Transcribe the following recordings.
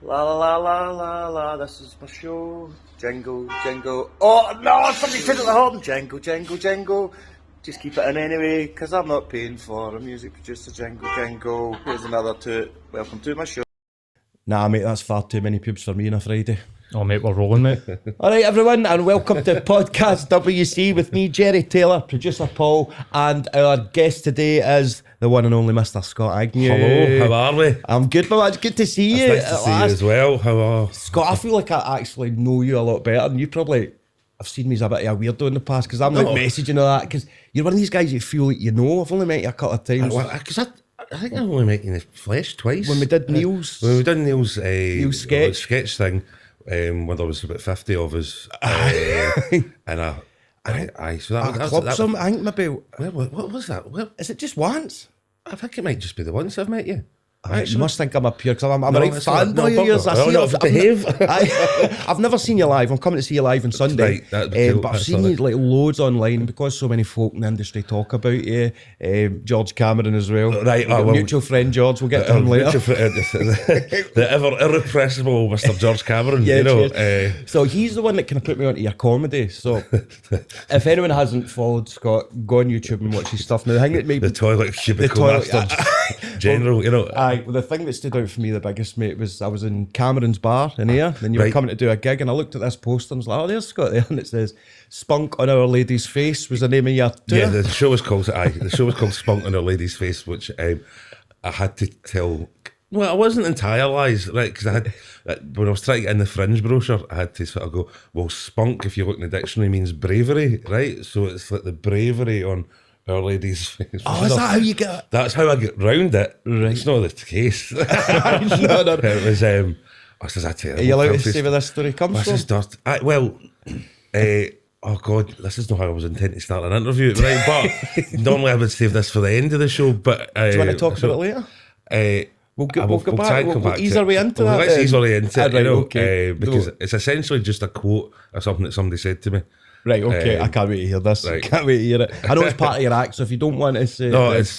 La la la la la la, this is my show. Jingle, jingle. Oh no, somebody put it at the horn. Jingle, jingle, jingle. Just keep it in anyway, because I'm not paying for a music producer. Jingle, jingle. Here's another toot. Welcome to my show. Nah, mate, that's far too many pubs for me on a Friday. Oh, mate, we're rolling, mate. Alright, everyone, and welcome to Podcast WC with me, Jerry Taylor, producer Paul, and our guest today is the one and only Mr. Scott Agnew. Hello, how are we? I'm good, man. It's good to see you. It's nice to see you as well. How are Scott, I feel like I actually know you a lot better, and you probably have seen me as a bit of a weirdo in the past, because I'm like messaging and all that, because you're one of these guys you feel like you know. I've only met you a couple of times. Because I think I only met you in the flesh twice. When we did Neil's... When we did Neil's sketch thing, when there was about 50 of us, and so that I think maybe... What was that? Is it just once? I think it might just be the once I've met you. You must think I'm a pure, because I'm a right fanboy of yours. I've never seen you live. I'm coming to see you live on Sunday. Right, cool. But I've seen you like loads online, because so many folk in the industry talk about you. George Cameron as well. Right, mutual friend George. We'll get to him later. The ever irrepressible Mr. George Cameron. Yeah, you know. So he's the one that kind of put me onto your comedy. So if anyone hasn't followed Scott, go on YouTube and watch his stuff. Now the thing that made the toilet cubicle master general, you know. Well, the thing that stood out for me the biggest, mate, was I was in Cameron's bar in here, and you were coming to do a gig, and I looked at this poster and was like, oh, there's Scott there, and it says Spunk on Our Lady's Face was the name of your tour. Yeah, the show was called Spunk on Our Lady's Face, which I had to tell. Well, it wasn't entire lies, right? Because I had, when I was trying to get in the Fringe brochure, I had to sort of go, well, spunk, if you look in the dictionary, means bravery, right? So it's like the bravery on Our Lady's Face. Oh, is that how you get it? That's how I get round it. Right. It's not the case. No. It was, this is a terrible. Are you allowed to say where this story comes from? This is dirt. Oh God, this is not how I was intending to start an interview, right? But normally I would save this for the end of the show. But do you want to talk about it later? We'll go back. We'll ease our way into that. Let's ease our way into it, right, okay. Because it's essentially just a quote or something that somebody said to me. Right, okay, I can't wait to hear this. Right. I can't wait to hear it. I know it's part of your act, so if you don't want to say... No, it's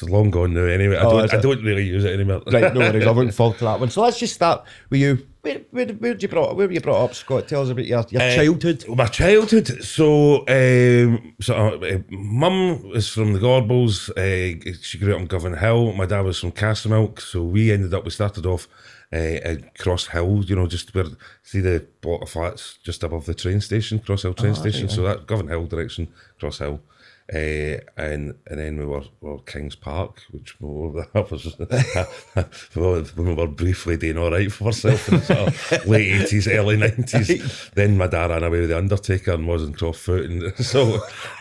long gone now anyway. I don't really use it anymore. Right, no worries, I won't fall to that one. So let's just start with you. Where were you brought up, Scott? Tell us about your childhood. My childhood. So, mum was from the Gorbals. She grew up in Govan Hill. My dad was from Castlemilk. So we started off at Cross Hill, you know, just where, see the block of flats just above the train station, Cross Hill train station. Right. So that Govan Hill direction, Cross Hill. And then we were Kings Park, which when we were briefly doing all right for ourselves in the sort of late 80s, early 90s. Then my dad ran away with the Undertaker and was in Croftfoot,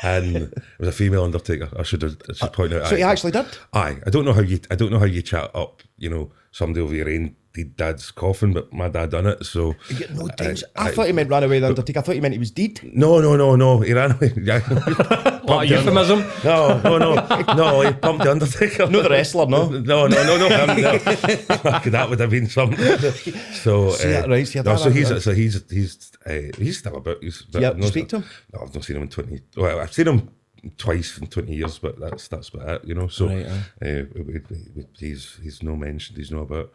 and it was a female Undertaker. I should point out. So he actually did. Aye, I don't know how you chat up, you know, somebody over your own dad's coffin, but my dad done it, so no I thought he meant ran away with the Undertaker. I thought he meant he was dead. No, he ran away. What a euphemism? No, he pumped the Undertaker. No, the wrestler, no. No. That would have been something. So he's still about. Speak to him. No, I've not seen him in 20. Well, I've seen him twice in 20 years, but that's about it, you know. So he's no mentioned, he's no about.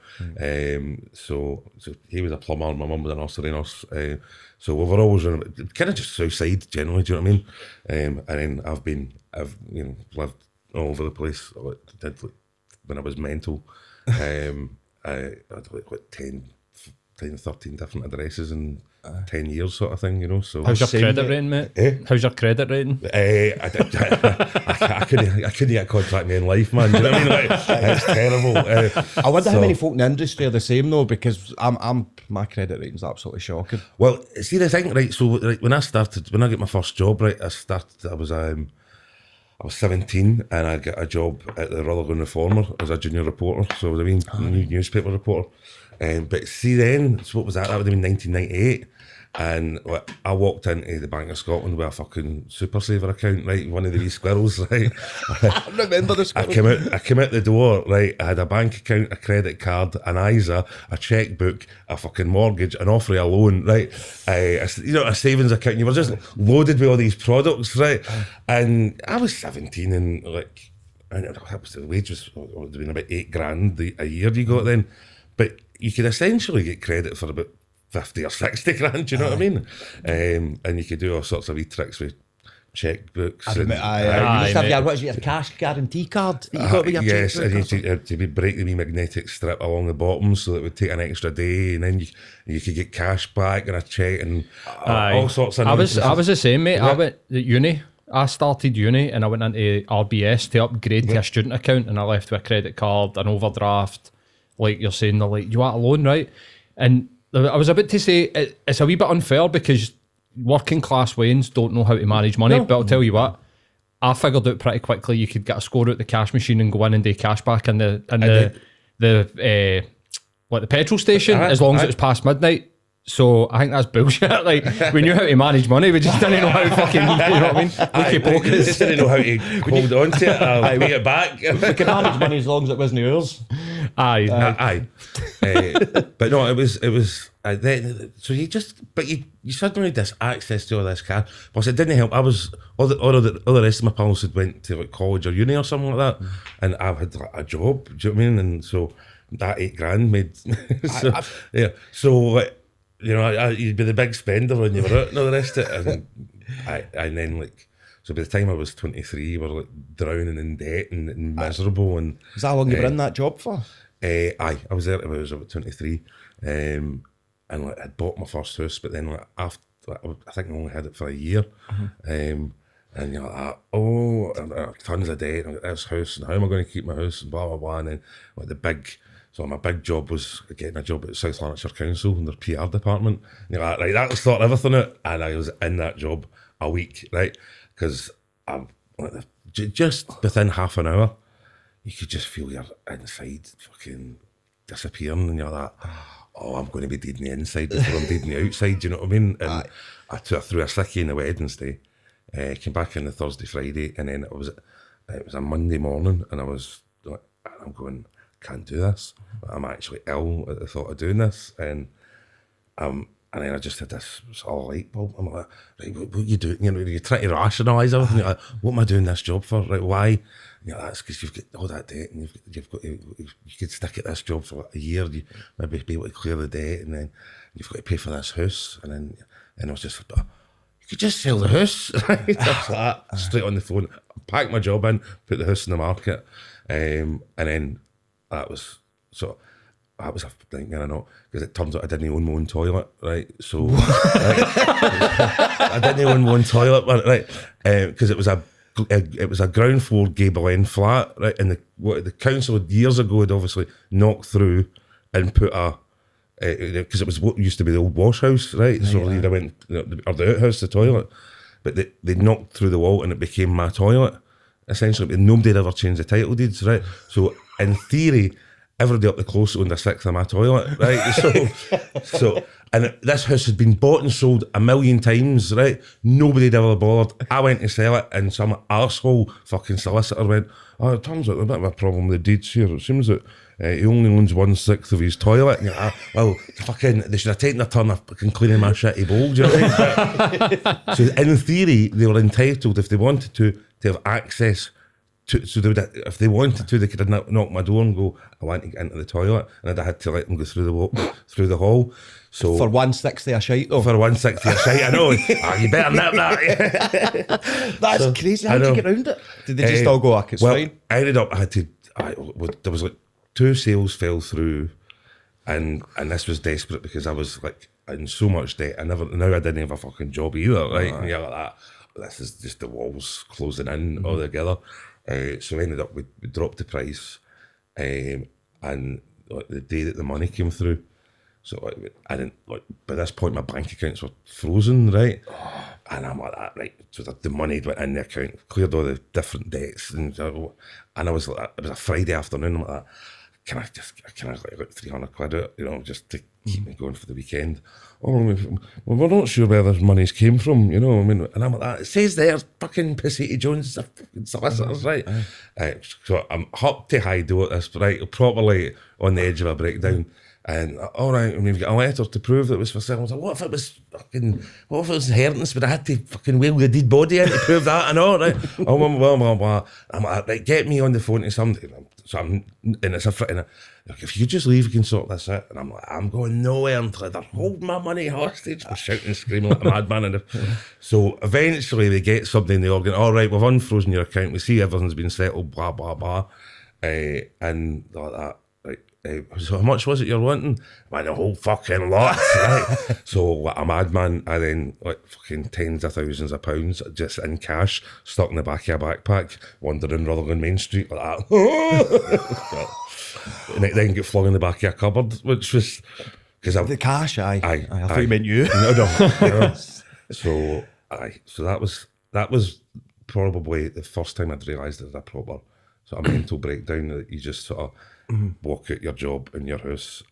So he was a plumber, my mum was a nursery nurse. So we were always kind of just outside generally, do you know what I mean? And then I've lived all over the place. I did when I was mental. I had like 10, 13 different addresses in 10 years sort of thing, you know. So how's your credit rating, mate? How's your credit rating? I couldn't get a contract in life, man. Do you know what I mean? It's terrible. I wonder how many folk in the industry are the same though, because my credit rating's absolutely shocking. Well, see the thing, right? So when I got my first job, right, I was 17 and I got a job at the Rutherglen Reformer as a junior reporter. So I was a newspaper reporter. But see then, so what was that? That would have been 1998. And I walked into the Bank of Scotland with a fucking Super Saver account, right? One of the wee squirrels, right? I remember the squirrels. I came out the door, right? I had a bank account, a credit card, an ISA, a checkbook, a fucking mortgage, an offer of a loan, right? A savings account. You were just loaded with all these products, right? And I was 17 and the wage would have been about $8,000 a year you got then. But you could essentially get credit for about 50 or 60 grand, do you know what I mean? And you could do all sorts of wee tricks with checkbooks. You must have mate. your cash guarantee card that you got with your yes, checkbook. and you had to break the wee magnetic strip along the bottom so that it would take an extra day, and then you could get cash back and a check and all sorts of I was nonsense. the same, mate. Yeah. I went to uni. I started uni and I went into RBS to upgrade to a student account, and I left with a credit card, an overdraft. Like you're saying, they're like, you want a loan, right? And I was about to say it's a wee bit unfair because working class Waynes don't know how to manage money. But I'll tell you what, I figured out pretty quickly you could get a score out the cash machine and go in and do cash back in the petrol station as long as it was past midnight. So I think that's bullshit. Like, we knew how to manage money, we just didn't know how to fucking, you know what I mean? Looky We pokers. just didn't know how to hold on to it or pay it back. We could manage money as long as it wasn't yours. Aye. But no, it was. So you suddenly had this access to all this cash. Plus, it didn't help. I was all the rest of my pals had went to like college or uni or something like that, and I had like a job. Do you know what I mean? And so that 8 grand made. So like, you know, you'd be the big spender when you were out and all the rest of it, and then like. So by the time I was 23, we were like drowning in debt and miserable. And Is that how long you were in that job for? I was there when I was about 23, and like I'd bought my first house, but then like after, I think I only had it for a year, and you're like, tons of debt, and I got this house, and how am I going to keep my house, and blah blah blah, and then like my big job was getting a job at South Lanarkshire Council in their PR department. And you're like, right, that will sort everything out, and I was in that job a week, right, because I'm like, just within half an hour. You could just feel your inside fucking disappearing, and you're like, oh, I'm going to be dead on the inside before I'm dead on the outside, do you know what I mean? And I threw a sickie on the Wednesday, came back in the Thursday, Friday, and then it was a Monday morning, and I was like, I'm going, can't do this. I'm actually ill at the thought of doing this, and then I just had this all light bulb. I'm like, right, what are you doing? You know, you're trying to rationalise everything. You're like, what am I doing this job for? Right, why? And you're like, that's because you've got all that debt, and you've got to, you could stick at this job for like a year. You maybe be able to clear the debt, and then you've got to pay for this house. And I was just like, you could just sell the house, right? Just like that, straight on the phone. Pack my job in, put the house in the market, and then that was so. That was a thing, you know, because it turns out I didn't own my own toilet, right? So I didn't own my own toilet, right? Because it was a ground floor gable end flat, right? And the council years ago had obviously knocked through and put because it was what used to be the old wash house, right? So they went, or the outhouse, the toilet, but they knocked through the wall and it became my toilet, essentially. But nobody had ever changed the title deeds, right? So in theory, everybody up the close owned a sixth of my toilet, right? So, and this house had been bought and sold 1 million times, right? Nobody had ever bothered. I went to sell it, and some arsehole fucking solicitor went, oh, it turns out there's a bit of a problem with the deeds here. It seems that he only owns 1/6 of his toilet. And you're like, well, fucking, they should have taken their turn of fucking cleaning my shitty bowl, do you know what I mean? So in theory, they were entitled, if they wanted to have access so they would, if they wanted to, they could have knocked my door and go, I want to get into the toilet, and I'd have had to let them go through the hall. So for 1/60 of shite, though. For 1/60 of shite, I know. You better nip that. That's crazy. How did you get around it? Did they just all go, it's fine? I ended up, there was like 2 sales fell through, and this was desperate because I was like in so much debt. Now I didn't have a fucking job either, right? And you're like that. This is just the walls closing in all together. So we ended up, we dropped the price, and like, the day that the money came through, so like, I didn't, like, by this point my bank accounts were frozen, right? And I'm like that, right? So the money went in the account, cleared all the different debts, and I was like, it was a Friday afternoon. I'm like that. Can I like 300 quid out, you know, just to keep me going for the weekend? Oh, well, we're not sure where this money's came from, you know. I mean, and I'm like that. It says there, fucking Passati Jones, fucking solicitors, right? So I'm up to high do at this, right? Properly on the edge of a breakdown. And all right, and we've got a letter to prove that it was for sale. I was like, what if it was inheritance, but I had to fucking wheel the dead body in to prove that and all, right? Oh, blah, blah, blah, blah. I'm like, right, get me on the phone to somebody. So and it's a Like, if you just leave, you can sort this out. And I'm like, I'm going nowhere until they're holding my money hostage. We're shouting and screaming like a madman. And so eventually they get something, they all go, all right, we've unfrozen your account. We see everything's been settled, blah, blah, blah. And like that. So how much was it you're wanting? Man, a whole fucking lot, right? So like a madman, I then like fucking tens of thousands of pounds just in cash, stuck in the back of a backpack, wandering Rutherglen Main Street like that. And it then get flung in the back of a cupboard, which was because The cash, aye. I thought you aye. meant you. No. So that was probably the first time I'd realised it was a proper sort of mental breakdown, that you just sort of walk out your job in your house,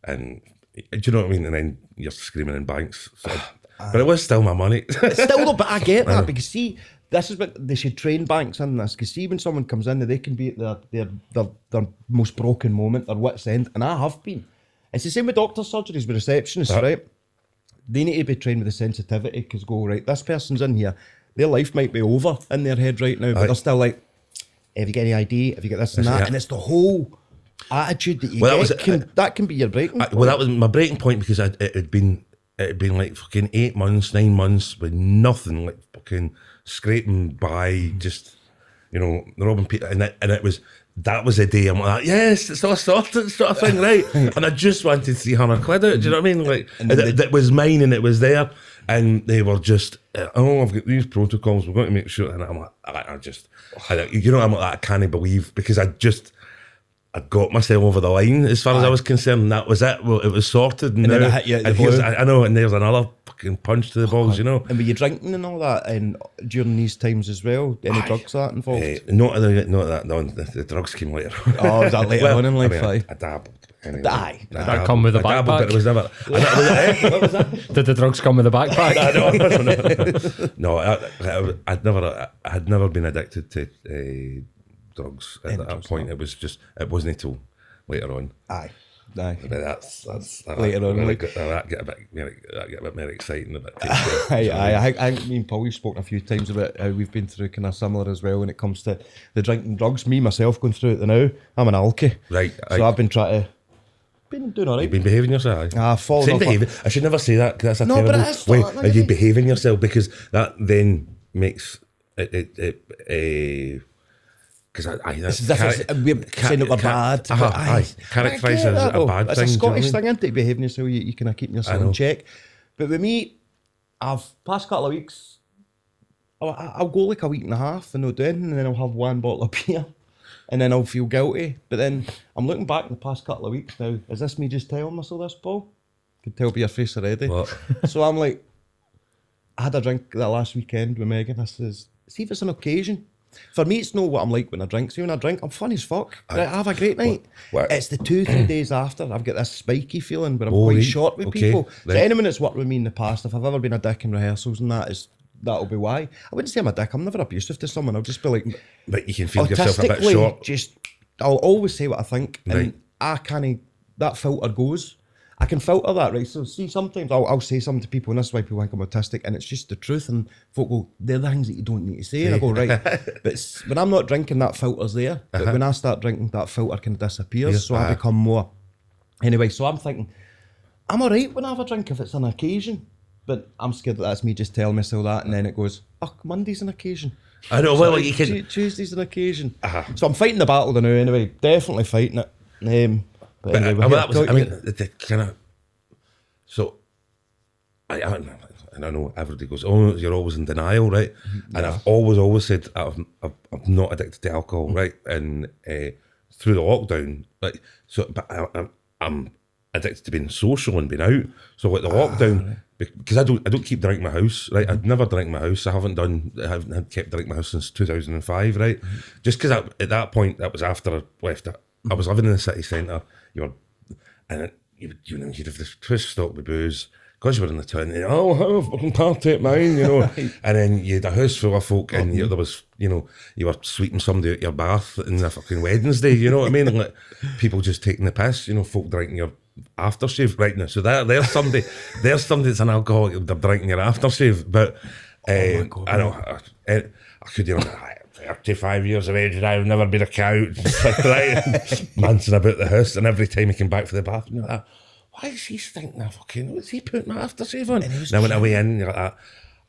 and do you know what I mean? And then you're screaming in banks. So, but it was still my money. Still, though, but I get that, because see, this is what they should train banks in this. Because see, when someone comes in, they can be at their most broken moment, their wit's end, and I have been. It's the same with doctor surgeries, with receptionists, right? They need to be trained with the sensitivity, because go, right, this person's in here, their life might be over in their head right now, but they're still like, have you got any ID? Have you got this and that? And it's the whole attitude that you get. That can be your breaking point. Well, that was my breaking point, because it had been like fucking 8 months, 9 months with nothing, like fucking scraping by, just, you know, robbing people, and it was, that was the day I'm like, yes, it's all sorted, sort of thing, right? And I just wanted 300 quid out, do you know what I mean? Like, that was mine, and it was there, and they were just, oh, I've got these protocols, we're going to make sure, and I'm like, you know, I'm like, I can't believe, because I got myself over the line as far as I was concerned. That was it. Well, it was sorted, and then now, it hit you at the here's, blue. I know, and there's another fucking punch to the balls, you know. And were you drinking and all that, and during these times as well? Any drugs that involved? Not that. No, the drugs came later. Oh, was that later on in life? I dabbled. Anyway, Aye. Did that come with a I dabbled, backpack? but it was never. What was that? Did the drugs come with a backpack? No, I had never been addicted to drugs at that point. It was just, it wasn't until later on. Aye. But that's Later on, like- that get a bit more exciting. A bit I think me and Paul, we've spoken a few times about how we've been through kind of similar as well when it comes to the drinking drugs. Me, myself, going through it now. I'm an alky. Right. So I've been trying to... Been doing all right. You've been behaving yourself. Falling Saying off. behaving. I should never say that, because that's a No, but terrible it is way. not, Are you like- behaving yourself? Because that then makes it because It's as if we're saying that we're bad. Characterised as a bad it's thing. It's a do you know what I Scottish mean? thing, isn't it? Behaving yourself, you kind of keeping yourself know. in check. But with me, past couple of weeks, I'll go like a week and a half and not do anything, and then I'll have one bottle of beer, and then I'll feel guilty. But then I'm looking back in the past couple of weeks now. Is this me just telling myself this, Paul? Can tell by your face already. What? So I'm like, I had a drink that last weekend with Megan. I says, see if it's an occasion. For me, it's not what I'm like when I drink. See, when I drink, I'm fun as fuck. I have a great night. What? It's the 2-3 days after I've got this spiky feeling where I'm Oh, quite right. short with Okay, people. So right. anyone that's worked with me in the past, if I've ever been a dick in rehearsals and that'll be why. I wouldn't say I'm a dick. I'm never abusive to someone. I'll just be like, But you can feel yourself a bit autistically, short. I'll always say what I think, and Right. I can't. That filter goes. I can filter that, right? So see, sometimes I'll say something to people, and that's why people think I'm autistic, and it's just the truth. And folk go, they're the things that you don't need to say. And I go, right. But when I'm not drinking, that filter's there. But when I start drinking, that filter kind of disappears. So I become more. Anyway, so I'm thinking, I'm all right when I have a drink if it's an occasion. But I'm scared that that's me just telling myself that, and then it goes, oh, Monday's an occasion. I know, well, you can. Tuesday's an occasion. So I'm fighting the battle now anyway. Definitely fighting it. But anyway, Well, that was, talk I mean, to the kind of. So, I know everybody goes, oh, you're always in denial, right? And I've always said I'm not addicted to alcohol, right? And through the lockdown, like, so, but I'm addicted to being social and being out. So like the lockdown, because I don't keep drinking my house, right? I'd never drink my house. I haven't kept drinking my house since 2005, right? Just because at that point, that was after I left it. I was living in the city centre. You'd have this twist stock with booze. Because you were in the town, have a fucking party at mine, you know. And then you had a house full of folk, and there was, you were sweeping somebody out your bath in a fucking Wednesday, you know what I mean? And like people just taking the piss, folk drinking your aftershave right now. So there's somebody that's an alcoholic, they're drinking your aftershave. But I know, I could, 35 years of age and I've never been a cow. Right? Mancing about the house, and every time he came back for the bath, you're like that. Why is he stinking that fucking? What's he putting that aftershave on? And I went away in, and you're like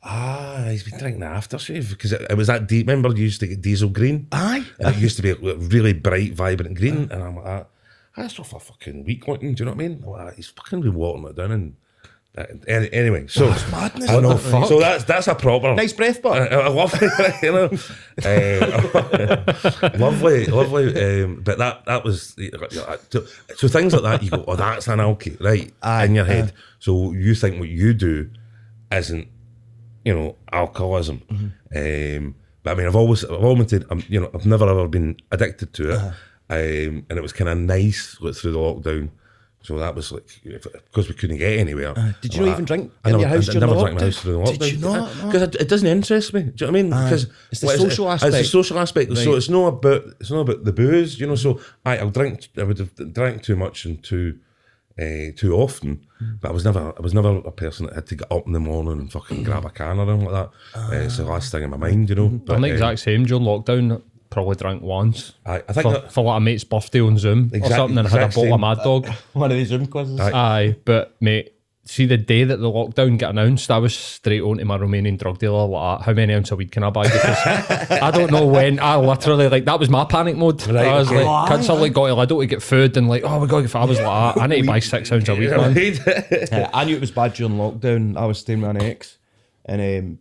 that. He's been drinking the aftershave because it was that deep. Remember, you used to get diesel green. Aye. And it used to be really bright, vibrant green, and I'm like that. That's not for fucking weak looking. Do you know what I mean? Like, he's fucking been watering it down and. Anyway, so that's madness. I know. Fuck. So that's a proper Nice breath, but I love it, you know. Lovely. But that was so things like that. You go, oh, that's an alky, right? In your head. So you think what you do isn't, you know, alcoholism. But I mean, I've always you know, I've never ever been addicted to it. And it was kind of nice through the lockdown. So that was like, because we couldn't get anywhere. Did you not even drink I in your house I during never the drank in my lockdown? house during the lockdown. Did you not? Because it doesn't interest me. Do you know what I mean? Because It's the social aspect. It's the social aspect. So Right. it's not about the booze, you know. So I would have drank too much and too often, but I was never a person that had to get up in the morning and fucking grab a can or anything like that. It's the last thing in my mind, you know. But, I'm the exact same during lockdown. Probably drank once. I think For like a mate's birthday on Zoom or something, and had a exact bottle of same. Mad Dog. One of these Zoom quizzes. Aye, but mate, see the day that the lockdown got announced, I was straight on to my Romanian drug dealer like, how many ounces of weed can I buy? Because I don't know when. I literally, like, that was my panic mode. Right, I was okay. like, kids are like, got to Lido to get food, and like, oh, we got to get food. I was like, I need to buy 6 ounces of weed, man. I knew it was bad during lockdown. I was staying with an ex, and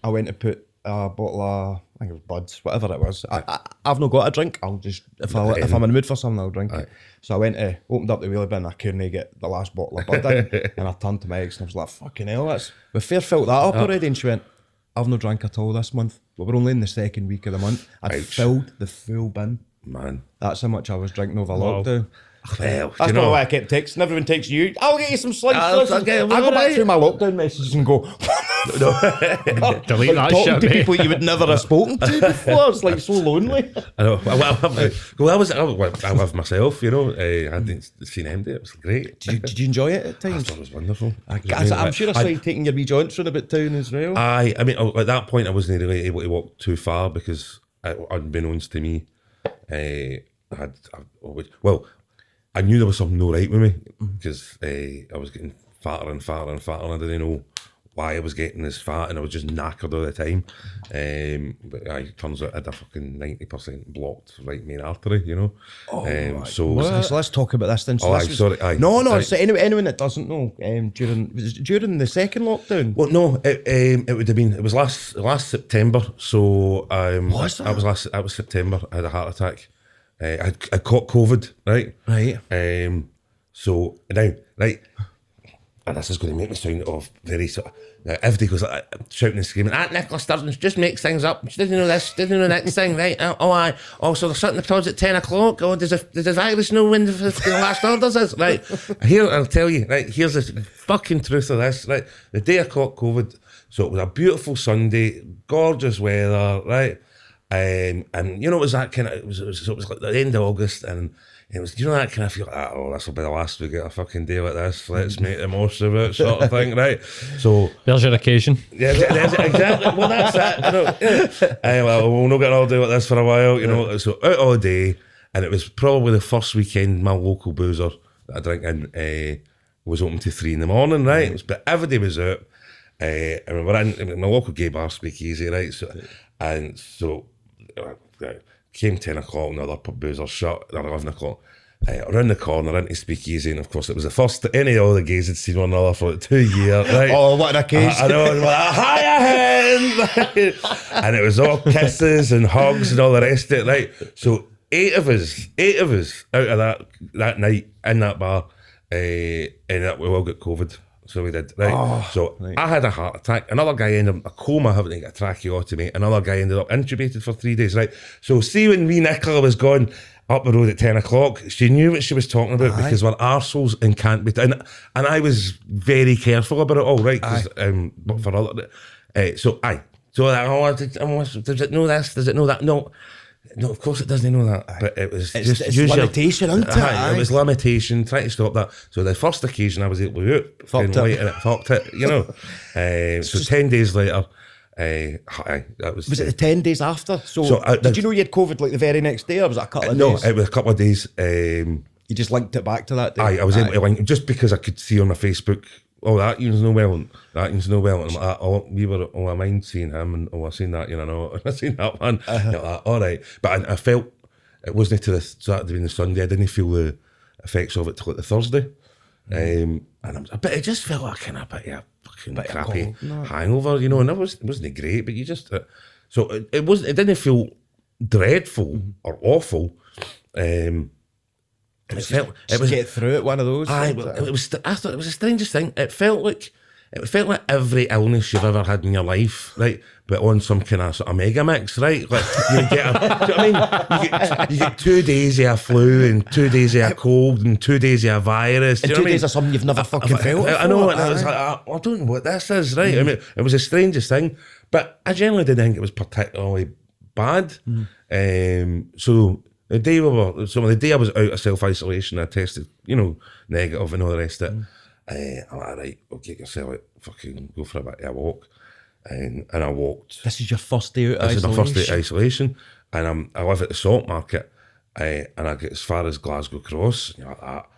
I went to put a bottle of, I think it was Buds, whatever it was. I've not got a drink. I'll just, if I'm in the mood for something, I'll drink it. So I went to, opened up the wheelie bin, I couldn't get the last bottle of Bud in, and I turned to my ex and I was like, fucking hell, we fair filled that up already, and she went, I've not drank at all this month. But we're only in the second week of the month. I'd filled the full bin. Man. That's how much I was drinking over Wow. lockdown. Well, That's you not know, why I kept texting. Everyone texts you. I'll get you some sliced I'll sausage. get- I go back alright. through my lockdown messages and go, Delete that talking shit, to mate. people you would never have spoken to before. It's like so lonely. I know. I love myself, you know. I hadn't seen MD. It was great. Did you enjoy it at I times? thought it was wonderful. I'm sure I saw you taking your wee joints round about town as well. I mean, at that point, I wasn't really able to walk too far because, unbeknownst to me, I knew there was something no right with me because I was getting fatter and fatter and fatter, and I didn't know why I was getting this fat, and I was just knackered all the time. But it turns out I had a fucking 90% blocked right main artery, you know. So let's talk about this then. So Oh, this aye, was- sorry, aye. No. Aye. So anyone that doesn't know, during the second lockdown. Well, no, it would have been. It was last September. So Was that? That was September. I had a heart attack. I caught COVID, right? Right. So now, right, and this is going to make me sound of very sort of. Now, everybody goes like, shouting and screaming, Nicola Sturgeon just makes things up. She doesn't know this, doesn't know the next thing, right? Aye. Oh, so they're shutting the pods at 10 o'clock. Oh, does the virus know when the last orders is? Right. Here, I'll tell you, right, here's the fucking truth of this, right? The day I caught COVID, so it was a beautiful Sunday, gorgeous weather, right? And you know, it was that kind of, it was like the end of August, and it was, you know, that kind of feel like, oh, this will be the last we get a fucking day like this, let's make the most of it, sort of thing, right? So, There's your occasion. yeah, exactly, well, that's it, you know, yeah. Well, we'll not get all day like this for a while, you know, so out all day, and it was probably the first weekend my local boozer that I drink in was open to 3 a.m, right? It was, but every day was out, and we were in my local gay bar, Speakeasy, right? So, came 10 o'clock, another pub boozer shut, or 11 o'clock. Around the corner into Speakeasy, and of course it was the first any of all the gays had seen one another for like 2 years, right? Oh, what an occasion. I know, and we're like, hiya, hen! And it was all kisses and hugs and all the rest of it, right? So 8 of us out of that night in that bar, and we all got COVID. So we did, right? I had a heart attack. Another guy ended up in a coma, having to get a tracheotomy. Another guy ended up intubated for 3 days, right? So see when wee Nicola was going up the road at 10 o'clock, she knew what she was talking about because we're arseholes and can't be... And I was very careful about it all, right? But for other... So does it know this? Does it know that? No, of course it doesn't know that. But it was just it's use limitation, isn't it? It was limitation, trying to stop that. So the first occasion I was able to do it, Fucked it. and it fucked it, you know. So 10 days later, Aye, that was. Was it the 10 days after? So did you know you had COVID like the very next day, or was it a couple of days? No, it was a couple of days. You just linked it back to that day? I was able to link, just because I could see on my Facebook, oh, that Ian's no well, and that Ian's no well. And I'm like, oh, I mind seeing him, and I seen that, I seen that one. Like, all right. But I felt, it wasn't to the Saturday and the Sunday, I didn't feel the effects of it till like the Thursday. But it just felt like kind of a bit of a fucking crappy hangover, and it wasn't great, but you just, it didn't feel dreadful or awful. It felt it was get through it. One of those. I thought it was the strangest thing. It felt like every illness you've ever had in your life, right? But on some kind of sort of mega mix, right? Like you get, do you know what I mean? You get 2 days of a flu and 2 days of a cold and 2 days of a virus. And 2 days of something you've never fucking felt. I know, and I was like, I don't know what this is, right? I mean, it was the strangest thing, but I generally didn't think it was particularly bad. So. The day I was out of self-isolation, I tested, negative and all the rest of it. I'm like, right, well, get yourself out, fucking go for a bit of a walk. And I walked. This is your first day out of isolation? This is my first day of isolation. And I live at the Salt Market, and I get as far as Glasgow Cross, and you're like, what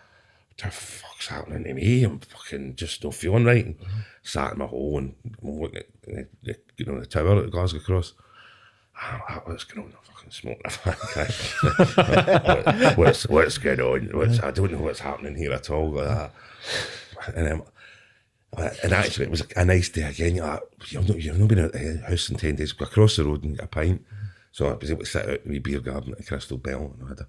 the fuck's happening to me? I'm fucking just not feeling right. And sat in my hole and I'm looking at the tower at Glasgow Cross. What's going on? I'm fucking smoking a what's going on? I don't know what's happening here at all. Like that. And actually, it was a nice day again. You're like, you've not been out of the house in 10 days. Go across the road and get a pint. So I was able to sit out in the beer garden at Crystal Bell, and I had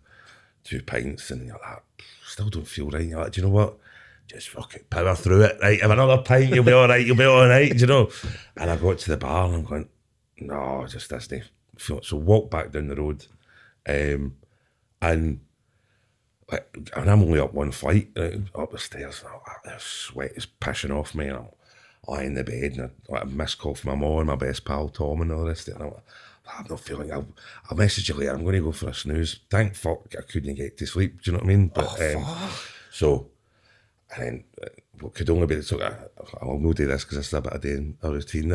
2 pints, and you're like, still don't feel right. You're like, do you know what? Just fucking power through it. Right, have another pint. You'll be all right. You'll be all right. And I got to the bar and I'm going, no, just this day. So walk back down the road, and I'm only up one flight, up the stairs, and the sweat is pissing off me, and I'm lying in the bed, and I missed call from my mum and my best pal Tom and all the rest of it, and I'm like, I'm not feeling, I'll message you later, I'm going to go for a snooze. Thank fuck I couldn't get to sleep, do you know what I mean? But so, and then what could only be, so I'll not do this because this is a bit of a routine,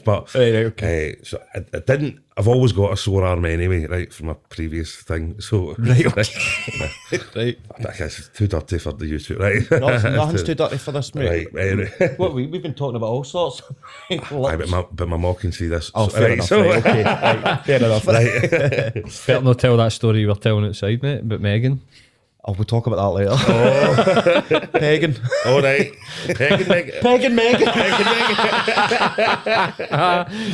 but okay. So I didn't, I've always got a sore arm anyway, right, from a previous thing, so right. Right. I guess it's too dirty for the YouTube, right? Nothing's too dirty for this, mate. Right. What, we've been talking about all sorts. but my mom can see this. Oh, fair enough. So, right, okay. Right. Fair enough. Right. Better not tell that story you were telling outside, mate, about Megan. Oh, we'll talk about that later. Oh. Pagan. All right. Pagan Megan.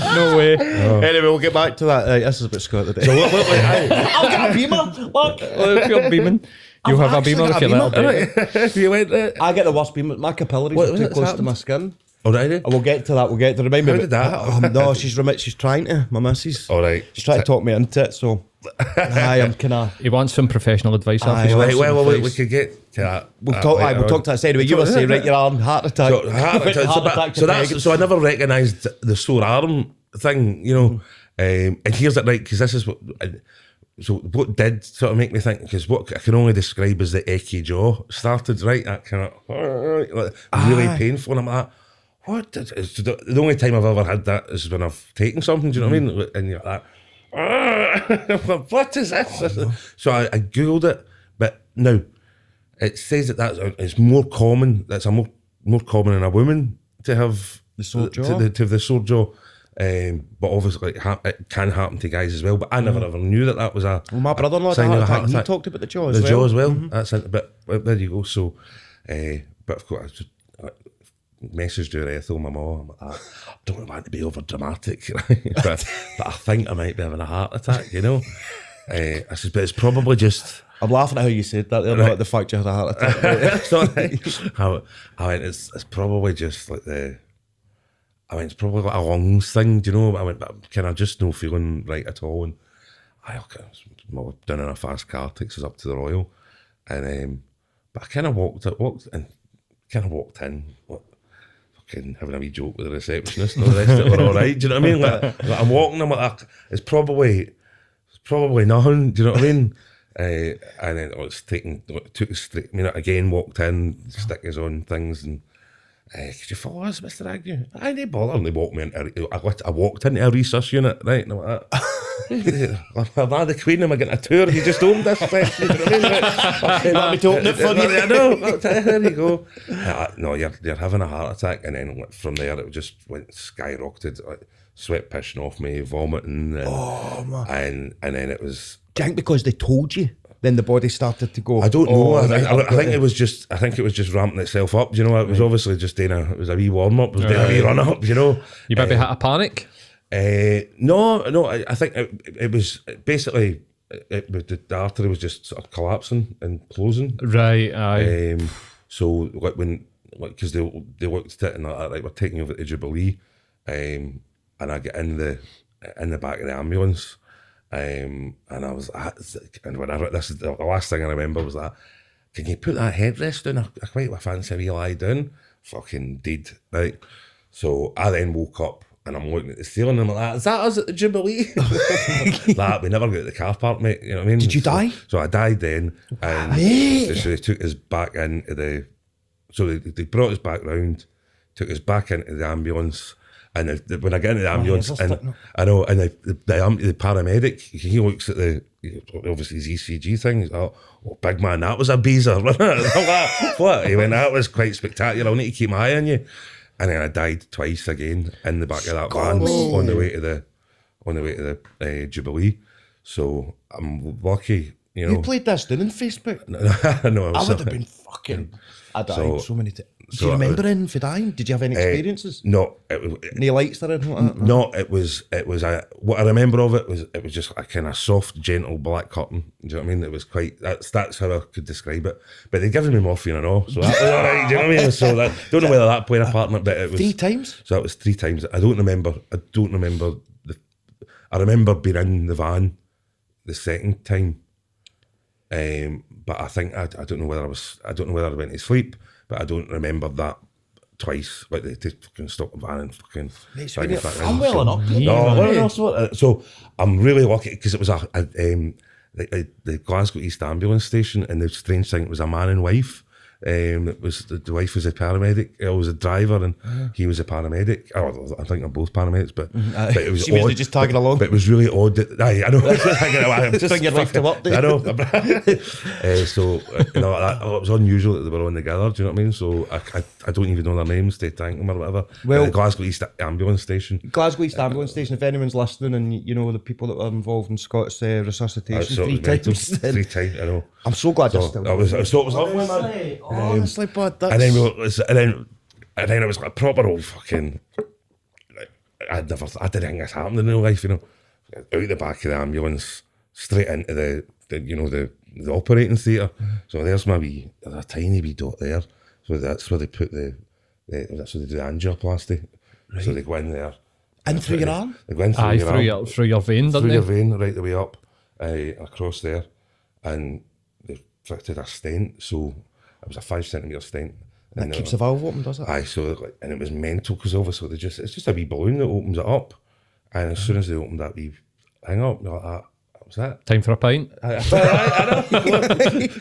No way. Oh. Anyway, we'll get back to that. This is about Scott today. So I'll get a beamer. Look. If you're beaming, you'll have a beamer if you're little bit. You went there. I get the worst beamer. My capillaries are too close to my skin. All right. We'll get to that. Remind me. How did that? No, she's trying to. My missus. All right. She's trying to talk me into it. So, I'm kind of. He wants some professional advice. Right, well, we could get to that. We'll talk to that side. Anyway, you were saying, right, your arm, heart attack. So I never recognised the sore arm thing, and here's it, right, because this is what. So what did sort of make me think, because what I can only describe as the ecky jaw started, right? That kind of really painful, and I'm like, what? The only time I've ever had that is when I've taken something, do you know what I mean? And you're like, what is this? Oh, no. So I googled it, but no, it says that it's more common. That's more common in a woman to have the sore jaw. To have the sore jaw. But obviously it can happen to guys as well. But I never ever knew that was a. Well, my brother-in-law had a heart attack. He talked about the jaw as well. The jaw as well. Mm-hmm. That's it. But there you go. So, but of course, I just messaged her, Ethel, my mum. I don't want to be over dramatic, but I think I might be having a heart attack. I said, but it's probably just. I'm laughing at how you said that. Right. Not the fact you had a heart attack. I went, it's probably just like it's probably like a lungs thing, do you know? I went, but kind of just no feeling right at all. And I down in a fast car, takes us up to the Royal. And but I kind of walked in, fucking having a wee joke with the receptionist and all the rest of it were all right, do you know what I mean? Like I'm walking, I'm like, it's probably nothing, do you know what I mean? And then took us straight, again walked in, stickers on things, and could you follow us, Mr. Agnew? I didn't bother. And they walked me into, I walked into a research unit, right? And I'm like, I'm the Queen, am I getting a tour? You just opened this session. You know what I mean? Want me to open it for you? I know. There you go. No, you're having a heart attack. And then from there, it just went skyrocketed. Like, sweat pissing off me, vomiting. And then it was... Do you think because they told you, then the body started to go? I don't know. I right, think it was just ramping itself up. You know, it was obviously just it was a wee warm up, it was doing a wee run up. You know, You maybe had a panic. No. I think it was basically the artery was just sort of collapsing and closing. Right. Aye. So because they looked at it and we're taking you over to Jubilee, and I get in the back of the ambulance. And I was, and when this is the last thing I remember was that, can you put that headrest down? I quite fancy a wee lie down. Fucking did, right? So I then woke up and I'm looking at the ceiling and I'm like, is that us at the Jubilee? That we never got to the car park, mate. You know what I mean? Did you die? So I died then, and so they took us back into the. So they brought us back round, took us back into the ambulance. And when I get into the ambulance, and I know, and the paramedic, he looks at obviously his ECG thing. He's like, "Oh, big man, that was a beezer." What? He went, "That was quite spectacular. I need to keep my eye on you." And then I died twice again in the back of that van on the way to the Jubilee. So I'm lucky, you know. You played this down on Facebook. No, I would have been fucking. I died so many times. Do you remember anything for dying? Did you have any experiences? No, Any lights or anything like that? No, it was what I remember of it was just a kind of soft, gentle black curtain. Do you know what I mean? It was quite, that's how I could describe it. But they'd given me morphine and all, so that was all right. Do you know what I mean? So don't know whether that played a part in it, but it was 3 times. So that was 3 times. I don't remember. I remember being in the van the second time, but I think I don't know whether I went to sleep. But I don't remember that twice. Like they fucking stop the van and fucking. I'm well enough. So I'm really lucky because it was the Glasgow East ambulance station, and the strange thing, it was a man and wife. It was the wife was a paramedic. I was a driver, and he was a paramedic. I think they're both paramedics, but it was she odd, was just tagging along. But it was really odd. I know. I'm just Bring your life to work, I know. So you know, it was unusual that they were on together. Do you know what I mean? So I don't even know their names to thank them or whatever. Well, the Glasgow East ambulance station. Glasgow East ambulance station. If anyone's listening, and you know the people that were involved in Scott's resuscitation 3 times. 3 times. I know. I'm so glad you're still. It was lovely, man. Honestly, bud, that's... And then it was like a proper old fucking. I didn't think this happened in real life, you know. Out the back of the ambulance, straight into the operating theatre. So there's a tiny wee dot there. So that's where they put that's where they do the angioplasty. Right. So they go in there. In through your arm? They go in through your arm. Through your vein, don't they? Through your vein, right the way up, across there. And they fitted a stent, so it was a 5 centimetre stent. That keeps the valve open, does it? Aye, so and it was mental because obviously it's just a wee balloon that opens it up, and as soon as they opened that wee thing up, you're like, that was that. Time for a pint. I know.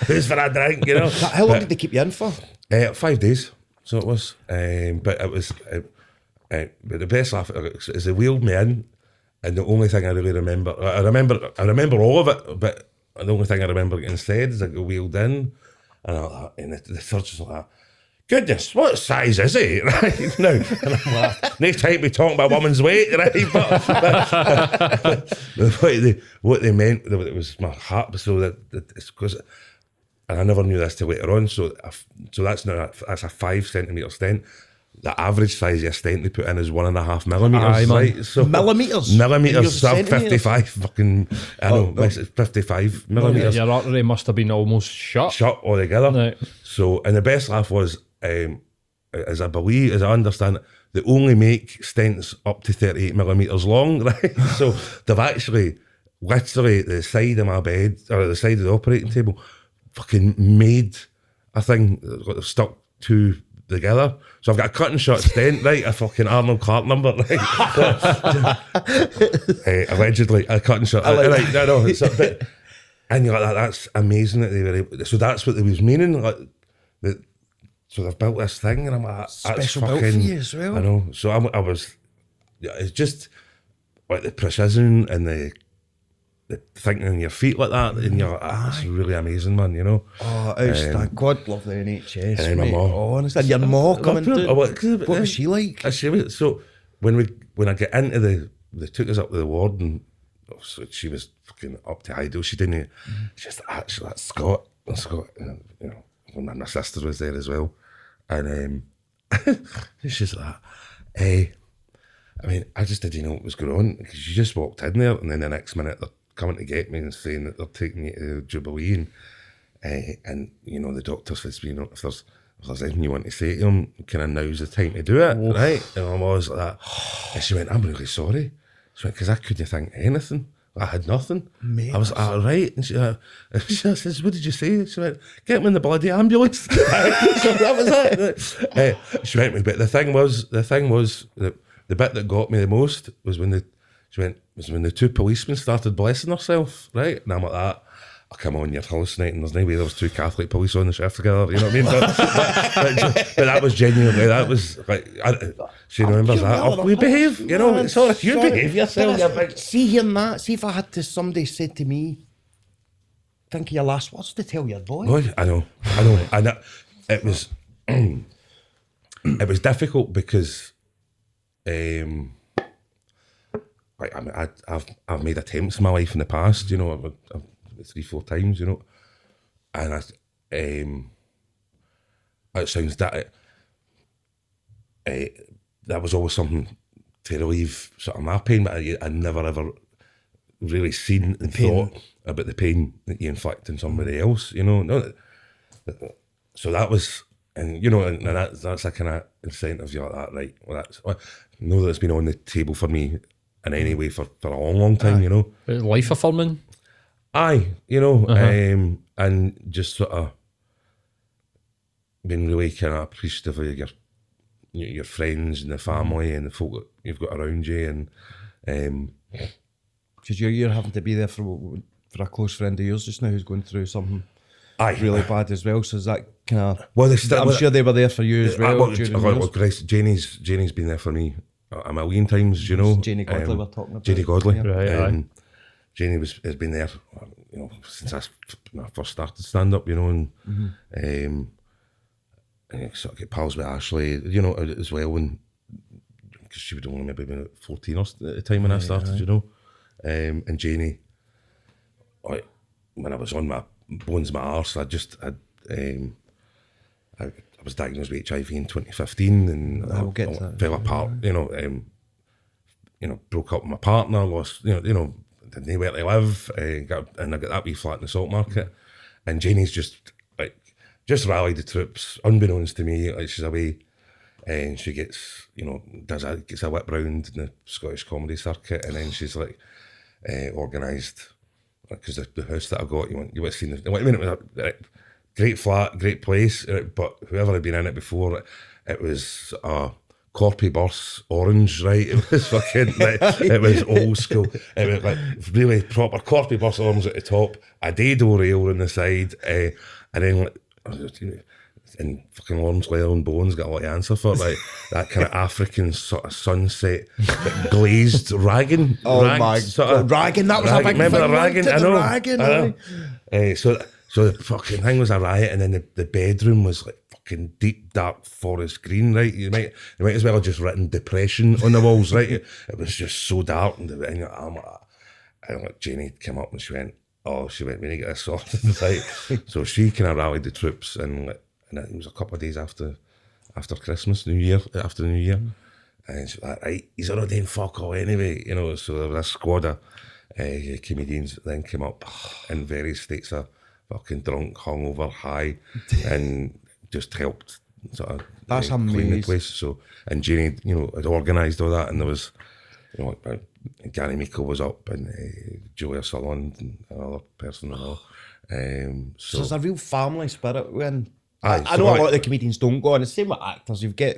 Who's for a drink, you know? How long did they keep you in for? 5 days. So it was, but it was. But the best laugh is they wheeled me in, and the only thing I really remember, I remember all of it, but the only thing I remember getting said is I got wheeled in, and the surgeon's like, "Goodness, what size is he?" Right now, and I'm like, "Next time we talk about woman's weight, right?" But what they meant, it was my heart. So that it's because, and I never knew this till later on. So that's a 5 centimetre stent. The average size of a stent they put in is 1.5 millimeters. Aye, right? So millimeters. So 55 fucking. I know. It's 55 millimeters. Your artery must have been almost shut altogether. Right. So, and the best laugh was, as I understand it, they only make stents up to 38 millimeters long, right? So they've actually, literally, the side of my bed, or the side of the operating table, fucking made a thing stuck to together. So I've got a cut and shot stent, right? A fucking Arnold Clark number, right? Allegedly, a cut and shot. Right, I know. And you're like, that's amazing that they were able. So that's what they was meaning. Like, so they've built this thing, and I'm like, that's Special built fucking, for you as well. I know. So I was, yeah, it's just like the precision and the thinking on your feet like that, and you're like, that's really amazing, man, you know. Oh, outstanding. God love the NHS, and then my mate. mom- Honestly. And your mom coming down. What was she like? So when I get into they took us up to the ward, and so she was fucking up to idol. She didn't. She's actually that's Scott. Scott, you know, when my sister was there as well, and she's like, I mean, I just didn't know what was going on because she just walked in there, and then the next minute they're coming to get me and saying that they're taking me to Jubilee, and you know the doctor says, you know, if there's anything you want to say to him, kind of now's the time to do it, right? And I'm always like that. And she went, I'm really sorry. She went, because I couldn't think of anything. I had nothing. Mate, I was like, all right. And she says, what did you say? She went, get him in the bloody ambulance. So that was it. She went, but the thing was that the bit that got me the most was when the two policemen started blessing herself, right? And I'm like that. Oh, come on, you're hallucinating. There's no way there was two Catholic police on the shift together. You know what I mean? But that was genuinely, that was like, she remembers that. Oh, we behave, you know. It's all right. You behave yourself. See hearing that. See if I had to, somebody said to me, think of your last words to tell your boy. Boy, I know. And it was, it was difficult because, like, I mean, I've made attempts in my life in the past, you know, I've 3-4 times, you know, and it sounds that that was always something to relieve sort of my pain, but I never ever really seen and thought about the pain that you inflict on somebody else, you know. No, so that was, and you know, and that's a kind of incentive. You're like that, right? Well, I know that it's been on the table for me in any way for a long time, you know. Life affirming. Aye, you know, and just sort of being really kind of appreciative of your friends and the family and the folk that you've got around you, and because you're having to be there for a close friend of yours just now who's going through something really bad as well. So is that kind of? Well, I'm sure they were there for you as well. Janie's been there for me a million times, you know. Janie Godley we're talking about. Janie Godley, right? Janie has been there, you know, since I first started stand up, you know, and I sort of get pals with Ashley, you know, as well, and because she would only maybe been 14 at the time when I started, you know, and Janie, like, when I was on my bones, my arse, I was diagnosed with HIV in 2015, and I fell apart, you know, broke up with my partner, lost, you know. Didn't know where to live, and I got that wee flat in the Salt Market, and Janie's just rallied the troops, unbeknownst to me. Like, she's away, and she gets, you know, gets a whip round in the Scottish comedy circuit, and then she's like organised, because the house that I got, you want to see it was a great flat, great place, but whoever had been in it before, it was Corpy Bus Orange, right? It was fucking, it was old school. It was like really proper Corpy Bus Orange at the top, a dado rail on the side, and then like, and fucking Lawrence Leon Bones got a lot of answer for, like that kind of African sort of sunset, but glazed ragging. Oh my God, ragging, that was a big remember thing. The ragging? I know. Ragging, so the fucking thing was a riot, and then the bedroom was like fucking deep dark forest green, right? You might as well have just written depression on the walls, right? It was just so dark, and like Janie came up and she went, we need to get this sorted, right? So she kind of rallied the troops, and it was a couple of days after Christmas, New Year, and she was like, right, he's already in fuck all anyway, you know. So there was a squad of comedians that then came up in various states of fucking drunk, hungover, high, and just helped sort of clean the place. So, and Janie, you know, had organised all that, and there was, you know, Gary Meikle was up, and Julia Sutherland and another person and all. So there's a real family spirit when I know a lot of the comedians don't go on. It's the same with actors. You've got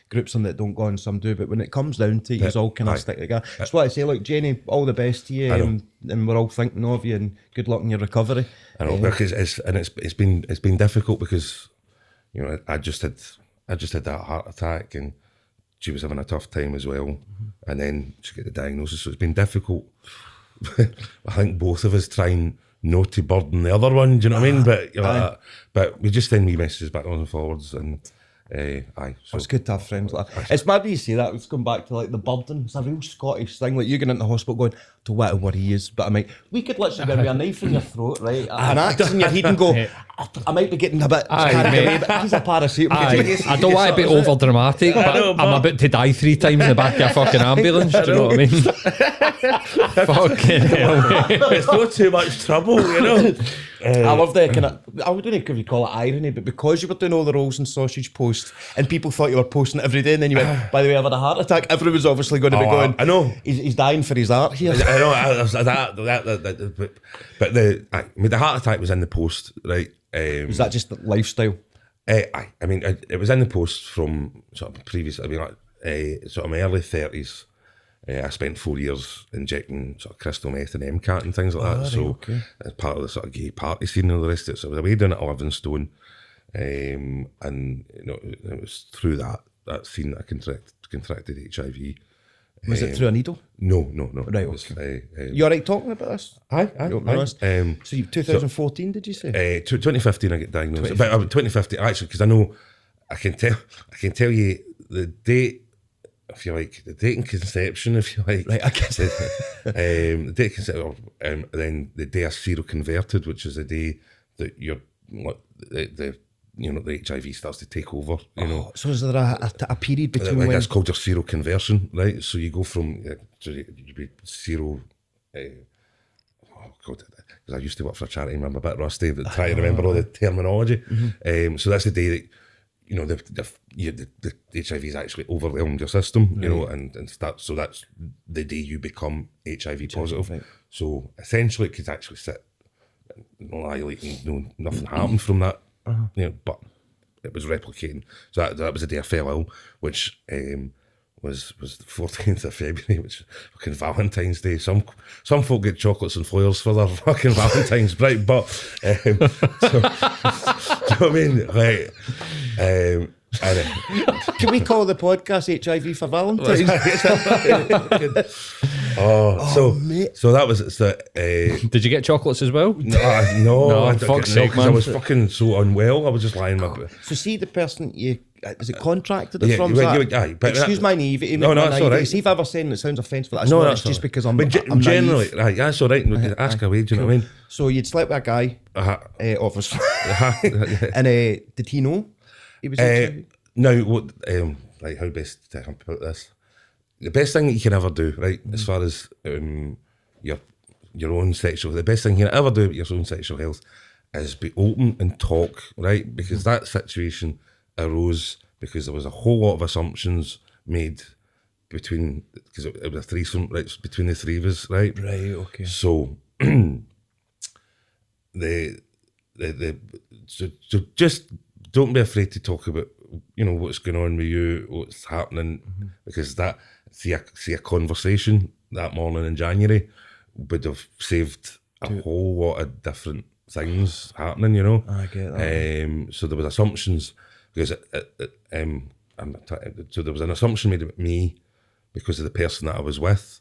groups on that don't go on, some do, but when it comes down to it, you all kind of stick together. That's why I say, look, Jenny, all the best to you, and we're all thinking of you, and good luck in your recovery. I know, because it's been difficult because, you know, I just had that heart attack, and she was having a tough time as well. And then she got the diagnosis, so it's been difficult. I think both of us trying not to burden the other one. Do you know what I mean? But you know, but we just send me messages back on and forwards, and aye. So It's good to have friends like that. It's mad when you say that. It's going back to like the burden. It's a real Scottish thing. Like you going into hospital going, to what he is. But I might, we could literally give you a knife in your throat, right? An axe in your head and go, I might be getting a bit carried away, but he's a paracetamol. I don't want to be over dramatic, but I'm about to die 3 times in the back of a fucking ambulance. Do you know what I mean? Fucking hell, mate. it's not too much trouble, you know. I love the kind of, I don't know if you call it irony, but because you were doing all the rolls and sausage posts and people thought you were posting it every day, and then you went, by the way, I've had a heart attack, everyone's obviously going to be going, I know. He's dying for his art here. I know but the heart attack was in the post, right? Was that just the lifestyle? I mean, it was in the post from sort of previous. I mean, like, sort of my early 30s. I spent 4 years injecting sort of crystal meth and MCAT and things like that. So as part of the sort of gay party scene and all the rest of it. So I was away down at Livingstone, and you know, it was through that scene that I contracted HIV. Was it through a needle? No. Right, It was, You all right talking about this? Aye. So 2014, did you say? 2015 I get diagnosed. But 2015 actually, because I know I can tell you the date, if you like, the date and conception, if you like. Right, I guess. The date conception, then the day I seroconverted, which is the day that you're the HIV starts to take over. You know. So is there a period between Like when? that's called your seroconversion, right? So you go from you be zero. Oh God, because I used to work for a charity, and I'm a bit rusty, but try to remember all the terminology. So that's the day that you know the HIV is actually overwhelmed your system, you know, and start. So that's the day you become HIV positive. Right. So essentially, it could actually sit, lie like nothing happened from that, you know, but it was replicating. So that was the day I fell ill, which was the 14th of February, which is fucking Valentine's Day. Some folk get chocolates and flowers for their fucking Valentine's, right? But so, do you know what I mean? Right. Can we call the podcast HIV for Valentine's? Mate. So that was Did you get chocolates as well? no, No, I didn't fuck's get- no, sake, 'cause I man. was fucking so unwell. I was just lying in my bed. So see the person you is it contracted it Yeah, from? you- Is you- that- aye, but excuse that- my naivety. No, my it's all naivety. right. See if I ever saying it sounds offensive. That's No, not. that's It's just all right. because I'm. But I'm generally, naive. right, that's all right. No, ask away. Do you know what I mean? So you'd slept with a guy, obviously, and did he know he was? HIV? Now, what? Like, how best to put this? The best thing that you can ever do, right, as far as your own sexual, the best thing you can ever do with your own sexual health is be open and talk, right? Because that situation arose because there was a whole lot of assumptions made between, because it was a threesome, right, between the three of us, right? Right. Okay. So so just don't be afraid to talk about, you know, what's going on with you, what's happening, because that see a conversation that morning in January would have saved a whole lot of different things happening, you know. I get that. So there was assumptions because so there was an assumption made about me because of the person that I was with.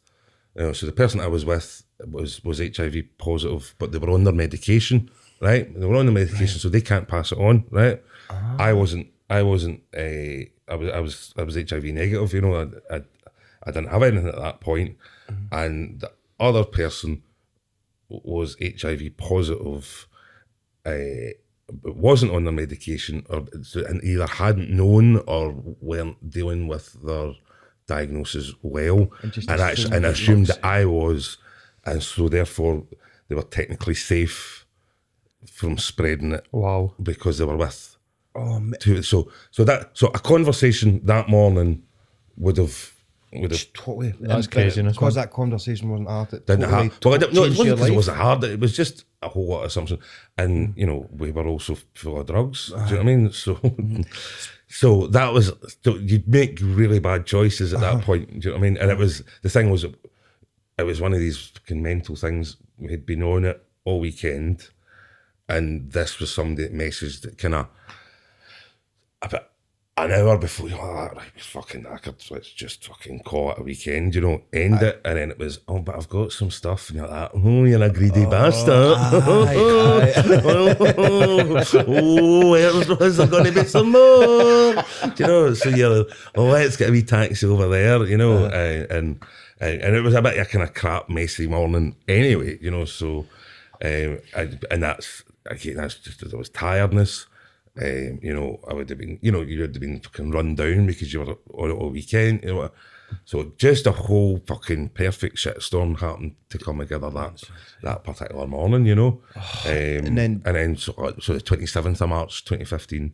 So the person I was with was HIV positive, but they were on their medication, right? They were on the medication, so they can't pass it on, right? I was HIV negative, you know. I didn't have anything at that point, and the other person was HIV positive, but wasn't on their medication, and either hadn't known or weren't dealing with their diagnosis well, and assumed that I was, and so therefore they were technically safe from spreading it. Wow. Because they were with. Oh, So a conversation that morning would have totally. That's craziness, Because man. that conversation wasn't hard. It didn't totally, have. Well, it changed wasn't your because it life. wasn't hard. It was just a whole lot of assumptions, and you know we were also full of drugs. Do you know what I mean? So, so that was you'd make really bad choices at that point. Do you know what I mean? And it was the thing was, it was one of these fucking mental things. We had been on it all weekend, and this was somebody that messaged that kind of about an hour before, you're like, right, we're fucking knackered, let's just fucking call it a weekend, you know, end it. And then it was, oh, but I've got some stuff. And you're like, oh, you're a greedy bastard. Is there going to be some more? Do you know, so you're, oh, let's get a wee taxi over there, you know, and it was a bit of a kind of crap, messy morning anyway, you know, so, and that's, again, that's just, there was tiredness. You know, I would have been, you know, you would have been fucking run down because you were on it all weekend, you know. So just a whole fucking perfect shitstorm happened to come together that particular morning, you know. And then so the 27th of March 2015,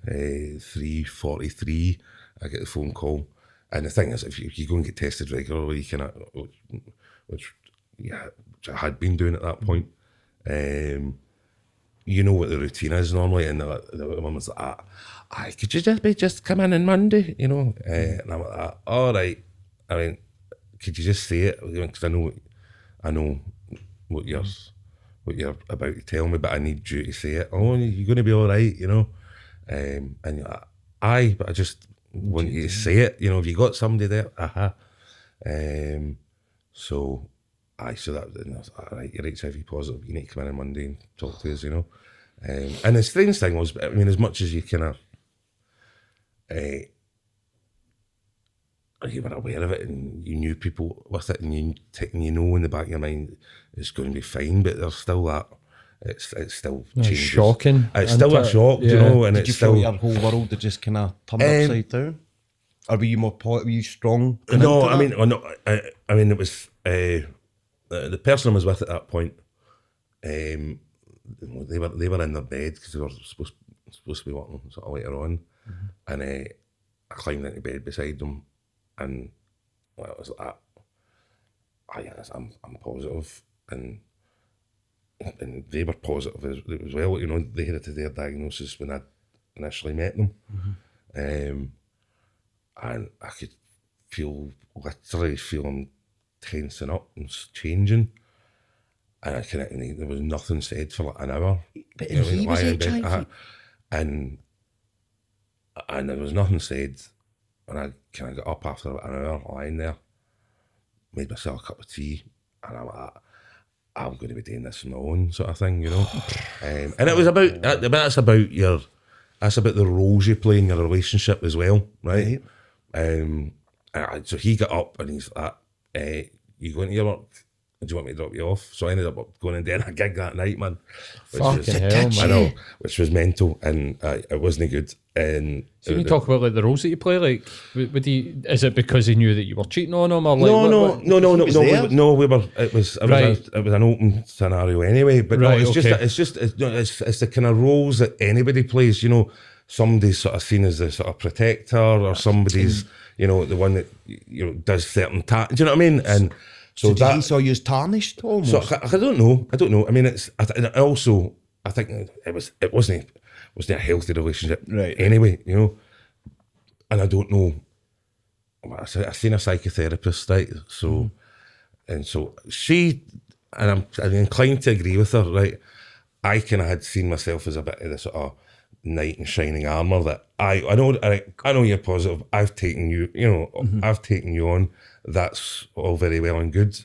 3:43, I get the phone call. And the thing is, if you go and get tested regularly, you can, which I had been doing at that point. You know what the routine is normally, and the woman was like, could you just come in on Monday, you know? And I'm like, all right. I mean, could you just say it? Because I know what you're about to tell me, but I need you to say it. Oh, you're going to be all right, you know? And you're like, aye, but I just want you to say it. You know, have you got somebody there? So that, and I was like, all right, you're HIV positive, you need to come in on Monday and talk to us, you know. And the strange thing was, I mean, as much as you kind of, you were aware of it and you knew people with it, and you know in the back of your mind it's going to be fine, but there's still that, it's still changes. Shocking. It's still a shock, you know, and did you feel your whole world had just kind of turned upside down? Or were you more were you strong? No, I mean, it was the person I was with at that point. They were in their bed because they were supposed to be working sort of later on, and I climbed into bed beside them, and well, it was like, I'm positive, and they were positive as well. You know, they had their diagnosis when I initially met them, and I could literally feel them tensing up and changing. And there was nothing said for like an hour. But he was HIV. And there was nothing said. And I kind of got up after about an hour lying there, made myself a cup of tea, and I'm like, I'm going to be doing this on my own, sort of thing, you know. And it was about that's about the roles you play in your relationship as well, right? So he got up and he's like, you going to your work? Do you want me to drop you off? So I ended up going and doing a gig that night, man. Fucking hell, man. I know, which was mental, and it wasn't good. And so when you talk about like the roles that you play, like, is it because he knew that you were cheating on him, or like, no. It was an open scenario anyway. But no, it's the kind of roles that anybody plays. You know, somebody's sort of seen as the sort of protector, or somebody's, you know, the one that, you know, does certain tasks. Do you know what I mean? And so did he saw you as tarnished almost? So I don't know. I mean, I think it wasn't a healthy relationship, right? Anyway, you know, and I don't know. I seen a psychotherapist, right? So, and so she, and I'm inclined to agree with her, right? I kind of had seen myself as a bit of the sort of knight in shining armour that I know you're positive. I've taken you, you know, I've taken you on. That's all very well and good.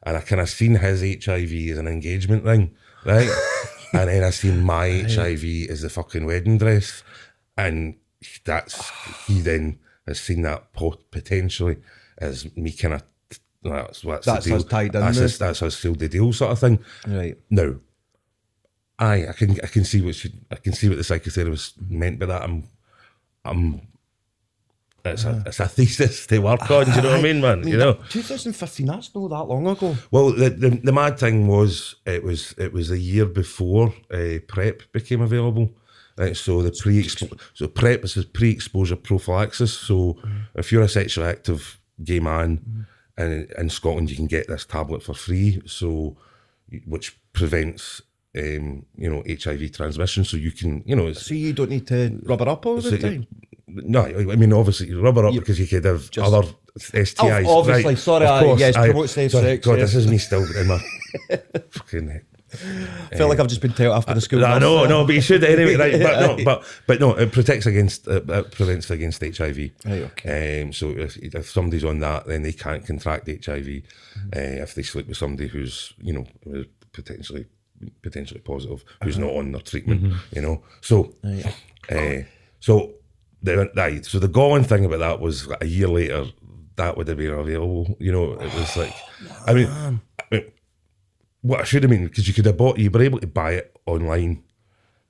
And I kind of seen his HIV as an engagement ring, right? And then I seen my HIV as the fucking wedding dress. And he then has seen that potentially as me kind of, that's the deal. Us tied in. That's us sealed the deal sort of thing. Right. Now, I can see what the psychotherapist meant by that. It's a thesis to work on. Do you know what I mean, man? You know, 2015. That's not that long ago. Well, the mad thing was it was a year before PrEP became available. So the PrEP is pre-exposure prophylaxis. So if you're a sexually active gay man, and in Scotland you can get this tablet for free. So which prevents HIV transmission. So you can, you know. So you don't need to rubber up all the time. No, I mean, obviously, you rubber up because you could have other STIs. Obviously, right? sorry, yes, promote safe sex. God, this is me still in my fucking I feel like I've just been tailed after the school. No, but you should anyway, right? But no, it protects against, it prevents against HIV. Right, okay. So if somebody's on that, then they can't contract HIV. If they sleep with somebody who's, you know, potentially positive, who's not on their treatment, you know. So, so the galling thing about that was a year later that would have been available. You know, it was like, I mean, what I should have been, because you were able to buy it online,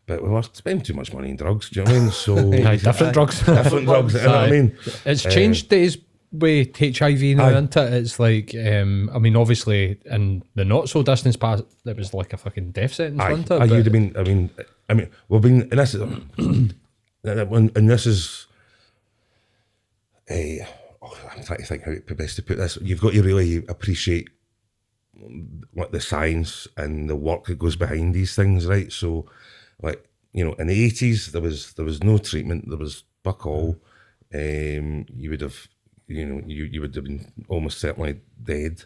but we were spending too much money in drugs. Do you know what I mean? So different drugs. different drugs. You know what I mean? It's changed days with HIV now, isn't it? It's like, I mean, obviously, in the not so distant past, there was like a fucking death sentence, wasn't it? You'd have been. I mean, we've been, and this is, and this is, I'm trying to think how best to put this. You've got to really appreciate what the science and the work that goes behind these things, right? So, like, you know, in the 80s, there was no treatment. There was fuck all. You would have, you know, you would have been almost certainly dead.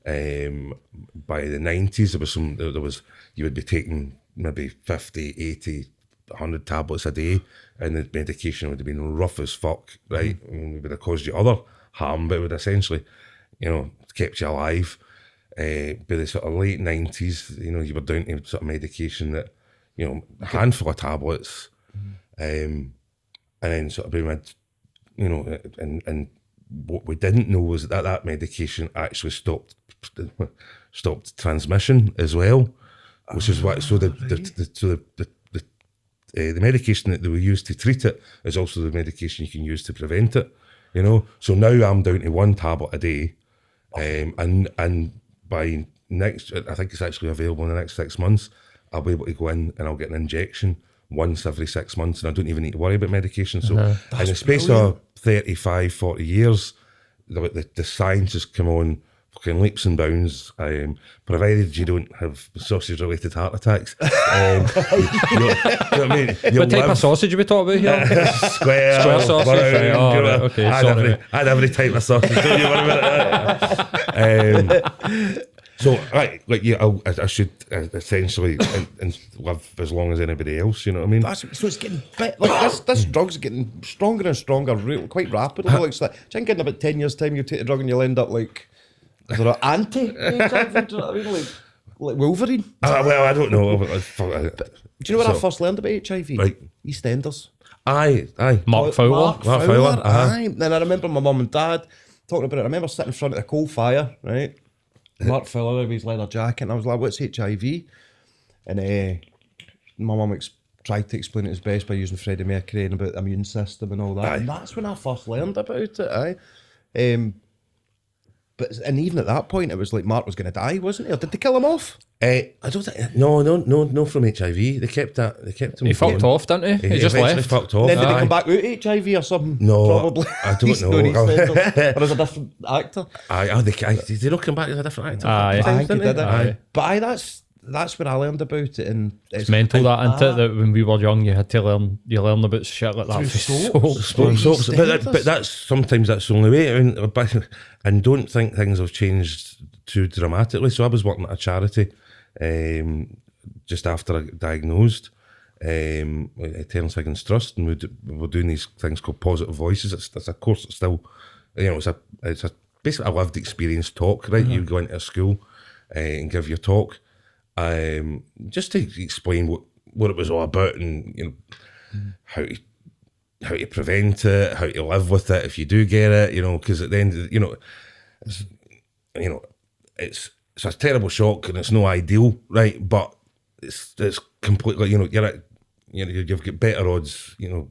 By the 90s, there was you would be taking maybe 50, 80, 100 tablets a day, and the medication would have been rough as fuck, right? I mean, it would have caused you other harm, but it would essentially, you know, kept you alive. By the sort of late 90s, you know, you were down to sort of medication that, you know, a handful of tablets, and then sort of being mid, you know, and what we didn't know was that medication actually stopped transmission as well, which is why. So the medication that they will use to treat it is also the medication you can use to prevent it. You know, so now I'm down to 1 tablet a day, and by next, I think it's actually available in the next 6 months. I'll be able to go in and I'll get an injection once every 6 months, and I don't even need to worry about medication. So in the space of 35, 40 years, the science has come on fucking leaps and bounds, provided you don't have sausage-related heart attacks. You know what I mean? What type of sausage are we talking about here? Square sausage, brown, right. you know, Okay, I had every type of sausage, don't you worry about it. So, right, like, yeah, I should essentially and live as long as anybody else, you know what I mean? So it's getting like this drug's getting stronger and stronger quite rapidly. Like, it's like, do you think in about 10 years' time you take the drug and you'll end up like, is there an anti-HIV? Do you know what I mean? Like Wolverine? Well, I don't know. Do you know where I first learned about HIV? Right. EastEnders. Aye. Mark Fowler. Mark Fowler, aye. Then I remember my mum and dad talking about it. I remember sitting in front of the coal fire, right? Mark Fowler with his leather jacket, and I was like, what's HIV? And my mum tried to explain it as best by using Freddie Mercury and about the immune system and all that. Aye. And that's when I first learned about it, aye. And even at that point, it was like Mark was going to die, wasn't he? Or did they kill him off? I don't think. No, from HIV. They kept him. He fucked off, didn't he? He just eventually left. fucked off. Then did he come back with HIV or something? No, Probably. I don't know. Or as a different actor? Did they not come back as a different actor? Aye. I think he did it. Aye. But that's when I learned about it. And It's mental that, isn't it? That when we were young, you had to learn about shit like that. Through Soaps. But that's sometimes that's the only way. I mean, and don't think things have changed too dramatically. So I was working at a charity just after I got diagnosed, Terence Higgins Trust, and we were doing these things called Positive Voices. It's a course that's still, you know, it's a basically a lived experience talk, right? You go into a school and give your talk, just to explain what it was all about, and you know how to prevent it, how to live with it if you do get it, you know, because at the end, it's a terrible shock and it's no ideal, right? But it's completely, you know, you've got better odds, you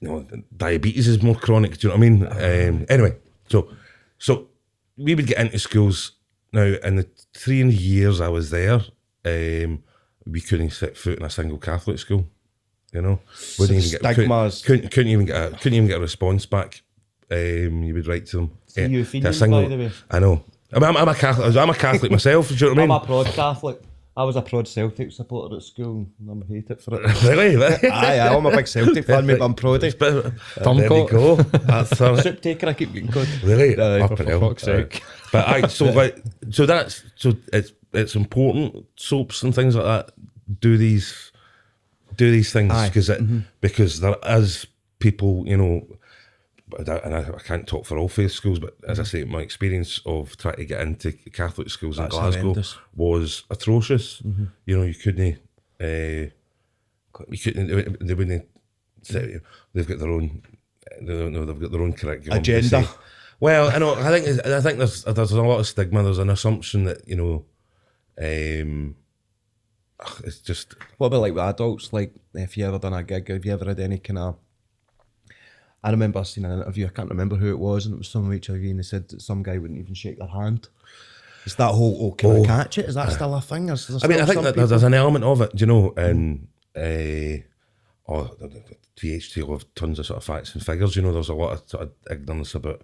know, diabetes is more chronic. Do you know what I mean? Anyway, so we would get into schools now. In the 3 years I was there, we couldn't set foot in a single Catholic school. You know, couldn't even get a response back. You would write to them. You Fenians, by the way. I know. I'm a Catholic. I'm a Catholic myself. Do you know what I mean? I'm a prod Catholic. I was a prod Celtic supporter at school, and I hate it for it. Really? Aye, I'm a big Celtic fan, mate, but I'm proddy. There you go. That's Soup taker, I keep getting called. Really? For fuck's sake. But so it's important soaps and things like that do these things because there is people, you know, and I can't talk for all faith schools, but as I say, my experience of trying to get into Catholic schools in Glasgow horrendous. was atrocious. You know, you couldn't. They wouldn't. They've got their own. They've got their own curriculum Agenda. Well, I know. I think there's a lot of stigma. There's an assumption that, you know, it's just. What about like with adults? Like, if you ever done a gig, have you ever had any kind of? I remember seeing an interview. I can't remember who it was, and it was someone with HIV, and they said that some guy wouldn't even shake their hand. It's that whole, can I catch it? Is that still a thing? I mean, I think that there's an element of it, you know, and the THT will have tons of sort of facts and figures. You know, there's a lot of sort of ignorance about,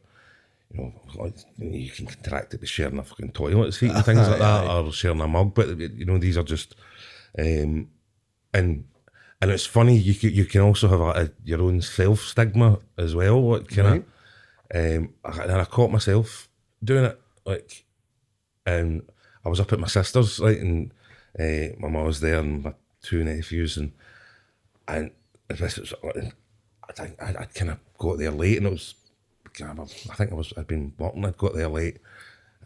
you know, like, you can contract it by sharing a fucking toilet seat and things like that, or sharing a mug. But you know, these are just, and it's funny. You can also have your own self stigma as well. What kind of, and I caught myself doing it. Like, and I was up at my sister's, right, and my mum was there and my two nephews, and I think I'd kind of got there late, and it was, I think I'd been working, I'd got there late. It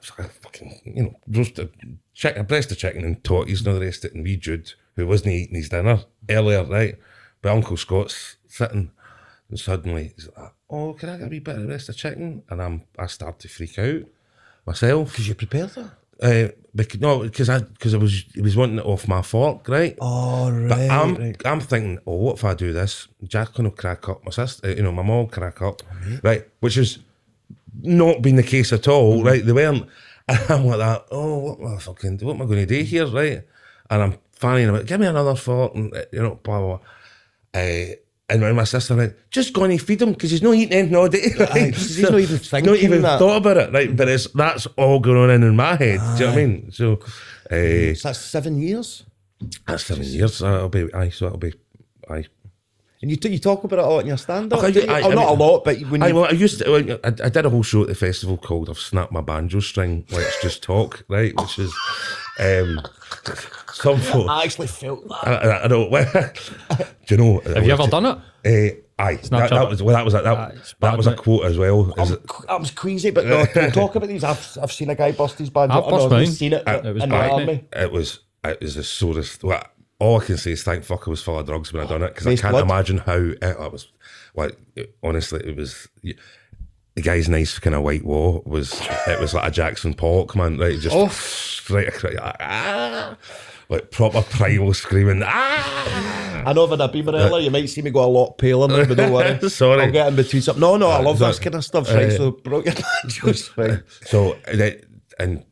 was like a fucking, you know, roasted chicken, a breast of chicken and totties and all the rest of it, and wee Jude, who wasn't eating his dinner earlier, right, but Uncle Scott's sitting, and suddenly he's like, oh, can I get a wee bit of the rest of chicken? And I started to freak out myself. Because you prepared that? Because he was wanting it off my fork, right? Oh, right. But I'm thinking, oh, what if I do this? Jacqueline will crack up, my sister, you know, my mom will crack up, right? Which has not been the case at all, right? They weren't. And I'm like that, oh, what am I going to do here, right? And I'm fanning about, give me another fork, and, you know, blah, blah, blah. And when my sister went, just go and feed him because he's not eating anything all day. Right? He's not even thinking Not even that. thought about it, right? But that's all going on in my head. Do you know what I mean? So, So that's 7 years? that's 7 years. So it'll be. And you talk about it a lot in your stand-up? I Not a lot, but when you... I used to. I did a whole show at the festival called "I've Snapped My Banjo String." Let's just talk, right? Which is some folk. I actually felt that. I don't. Do you know? Have you ever done it? Aye, that was a quote as well. That was queasy, but no, don't talk about these. I've seen a guy bust his banjo. I've bust mine. Seen it, It was in the bad, army. It was the sorest. Well, all I can say is thank fuck I was full of drugs when I done it, because I Nice can't blood. imagine how it was. Like, honestly, it was. The guy's nice kind of white wall was. It was like a Jackson Pollock, man. Right, just straight across. Like proper primal screaming. I know if I'd been earlier, you might see me go a lot paler now, but don't worry. Sorry. I'll get in between something. No, I love this kind of stuff, right? So broke your banjo's fine. So and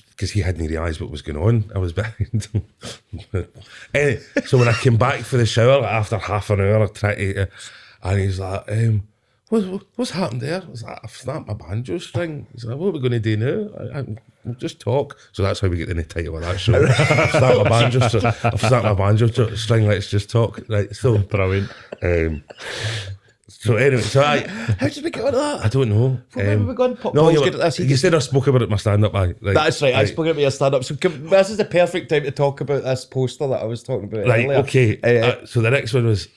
because he hadn't realised what was going on, I was behind him. Anyway, so when I came back for the shower after half an hour, I tried to, and he's like, what's happened there? I was like, I've snapped my banjo string. He's like, what are we going to do now? We'll just talk. So that's how we get the title of that show. I've snapped my banjo string. Let's just talk. Right. So Brilliant. So anyway, How did we get on that? I don't know. Where were we going? No, Paul's good at this. you said I spoke about it in my stand-up. That's right. I spoke about your stand-up. So this is the perfect time to talk about this poster that I was talking about Right, earlier. okay. So the next one was,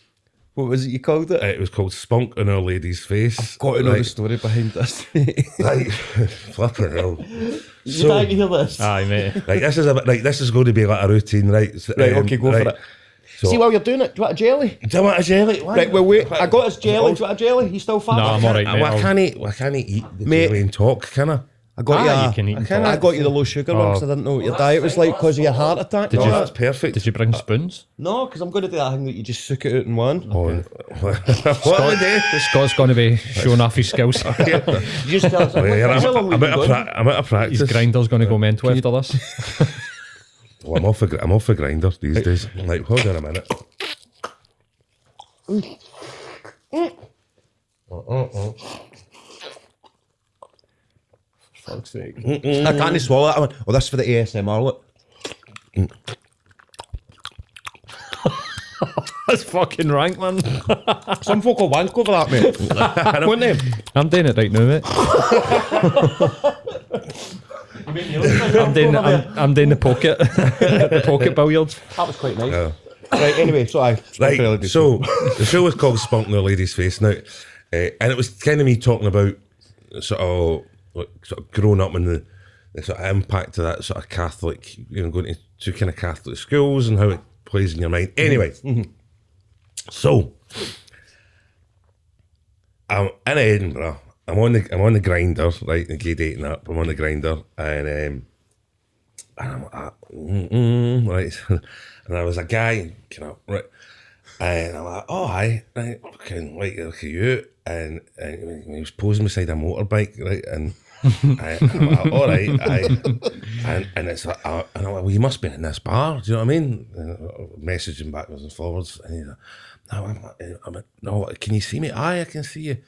What was it you called it? it was called Spunk on Our Lady's Face. Got to know the story behind this. Right, flipping hell. You like to hear this? Aye, mate. Right, this is going to be like a routine, right? Right, okay, go for it. So, See, while you're doing it, do you want a jelly? do you want a jelly? Why? Right, well, wait. I got this jelly. Do you want a jelly? You still fat? No, I'm alright, mate. Why can't he eat the Mate. jelly and talk, can I? I got you can eat and I talk. got you the low sugar one because I didn't know what your diet was like because of your heart attack. Did Oh, you- that's perfect. Did you bring spoons? No, because I'm going to do that thing that you just suck it out in one. Oh, what are we doing? Scott's going to be showing off his skills. You just tell us. Well, yeah, how long I'm have you been out of practice. His grinder's going to go mental after this. Well, I'm off a grinder these days. Like, hold on a minute. Fuck's sake. I can't swallow that one. Oh, that's for the ASMR, look. That's fucking rank, man. Some folk will wank over that, mate. Wouldn't they? I'm doing it right now, mate. I'm doing the pocket, the pocket billiards. That was quite nice. Yeah. Right, anyway, so I... Right, so the show was called Spunk in the Lady's Face now, and it was kind of me talking about sort of growing up and the sort of impact of that sort of Catholic, going to two kind of Catholic schools and how it plays in your mind. Anyway, so I'm in Edinburgh. I'm on the grinder, right? The gay dating app. I'm on the grinder, and I'm like, right. And there was a guy, right, and I'm like, oh hi, right, fucking like look at you, and he was posing beside a motorbike, right, and I'm like, all right, and it's like, and I'm like, well, you must be in this bar, do you know what I mean? Messaging backwards and forwards, and he's like, no, I'm like, no, can you see me? Aye, I can see you.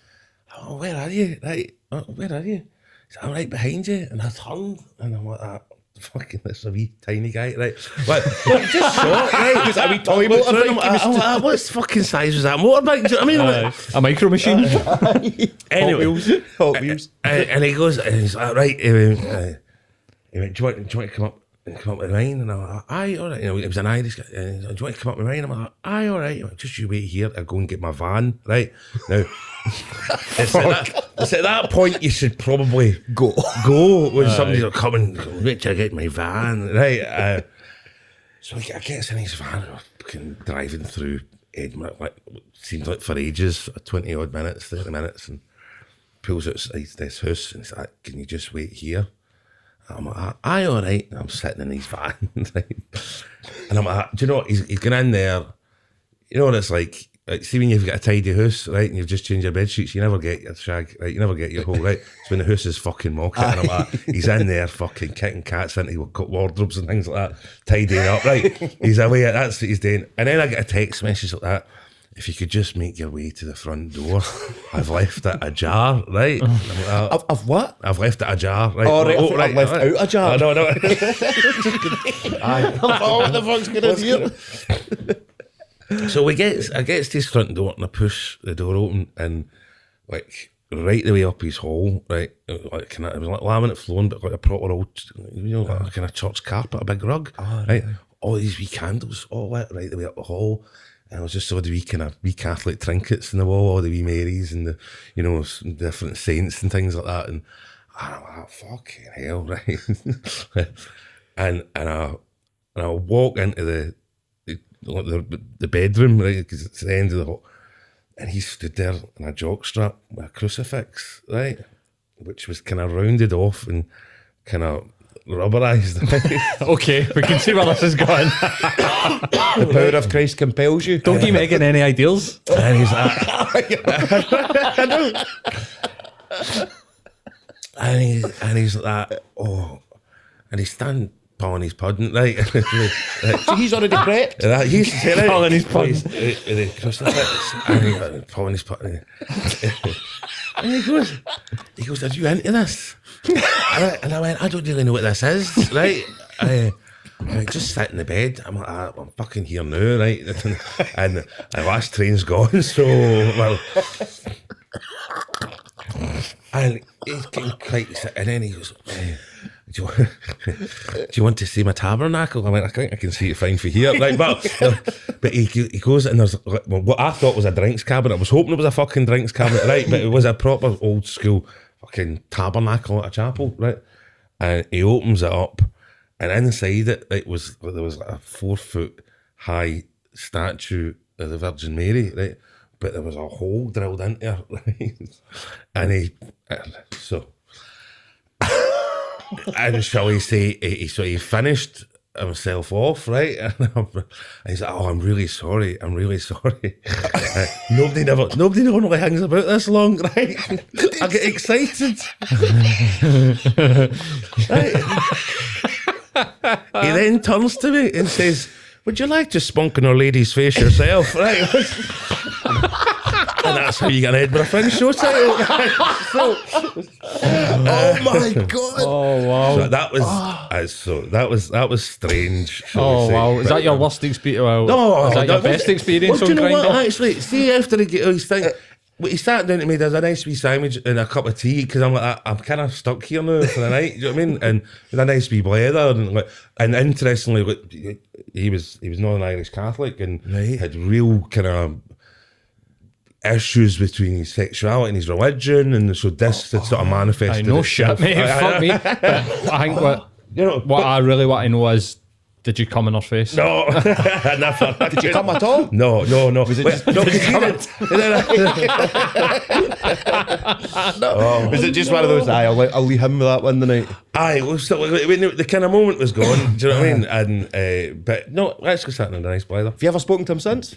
Oh, where are you? Right, where are you? He's like, I'm right behind you, and I turned, and I'm like, fucking, that's a wee tiny guy, right? But just short, right? Was that a wee toy motorbike? What fucking size was that motorbike? Do you know what I mean? A micro machine. Anyway, Hot Wheels. and he goes, and he's like, right. He went, do you want to come up with mine? And I'm like, aye, all right. It was an Irish guy. And he's like, do you want to come up with mine? I'm like, aye, all right. Went, just you wait here. I'll go and get my van, right? Now, it's at that point you should probably go when somebody's like, come and wait till I get my van, right? So I get in his van and I'm fucking driving through Edinburgh, like, seems like for ages, 20 odd minutes, 30 minutes, and pulls outside this house and he's like, can you just wait here? And I'm like, aye, all right. And I'm sitting in his van, right? And I'm like, do you know what? He's going in there, you know what it's like, see when you've got a tidy house, right, and you've just changed your bed sheets, you never get your shag, right, you never get your hole, right? It's when the house is fucking mocky, and I'm like, he's in there fucking kicking cats into wardrobes and things like that, tidying up, right? He's away, that's what he's doing. And then I get a text message like that, if you could just make your way to the front door, I've left it ajar, right? And I'm like, Of what? I've left it ajar, right? Oh, right, I've left out a jar. No. What the fuck's going on here? So I gets to his front door and I push the door open and like right the way up his hall, right, it was like laminate flooring, but like a proper old, like a kind of church carpet, a big rug, right? All these wee candles, all lit right the way up the hall, and it was just all the wee kind of wee Catholic trinkets in the wall, all the wee Marys and the some different saints and things like that, and I'm like, fucking hell, right? and I walk into the bedroom, right, because it's the end of the hall, and he stood there in a jockstrap with a crucifix, right, which was kind of rounded off and kind of rubberized. Okay, we can see where this is going. The power of Christ compels you. Don't give Megan any ideas. And he's like, and he's like, oh, and he's standing pulling his pudding, right? So he's already prepped. He's Pulling his pudding. with the crucifix, and he's pulling his pudding. And he goes, are you into this? And I went, I don't really know what this is, right? I just sit in the bed. I'm like, I'm fucking here now, right? And the last train's gone, so well. And he's getting quite, and then he goes, do you want to see my tabernacle? I went, I think I can see it fine for here, right? But he goes and there's what I thought was a drinks cabinet. I was hoping it was a fucking drinks cabinet, right? But it was a proper old school fucking tabernacle at a chapel, right? And he opens it up, and inside it, there was like a 4 foot high statue of the Virgin Mary, right? But there was a hole drilled into her, right? And and shall we say, he finished himself off, right? And he's like, oh, I'm really sorry. Nobody normally hangs about this long, right? I get excited. Right? He then turns to me and says, would you like to spunk in Our Lady's Face yourself? Right? And that's how you get an Edinburgh Fringe show title. Oh my god! Oh wow! So that was strange. Oh wow! Is that your worst experience? Well, No, is that your best experience well, on do you know Grindr? what? Actually, see after he get his thing, Well, he sat down to me, there's a nice wee sandwich and a cup of tea, because I'm like, I'm kind of stuck here now for the night, do you know what I mean? And with a nice wee blether, and interestingly, like, he was Northern Irish Catholic, and had real kind of issues between his sexuality and his religion, and so this had sort of manifested. I know shit, mate. Fuck me. But I think what I really want to know is, did you come in her face? No, never. Did you come at all? No. Was it just, no, Was it just one of those? I'll leave him with that one tonight. Aye, well, so, when the kind of moment was gone, do you know what I mean? And but no, let's go sit in a nice blather. Have you ever spoken to him since?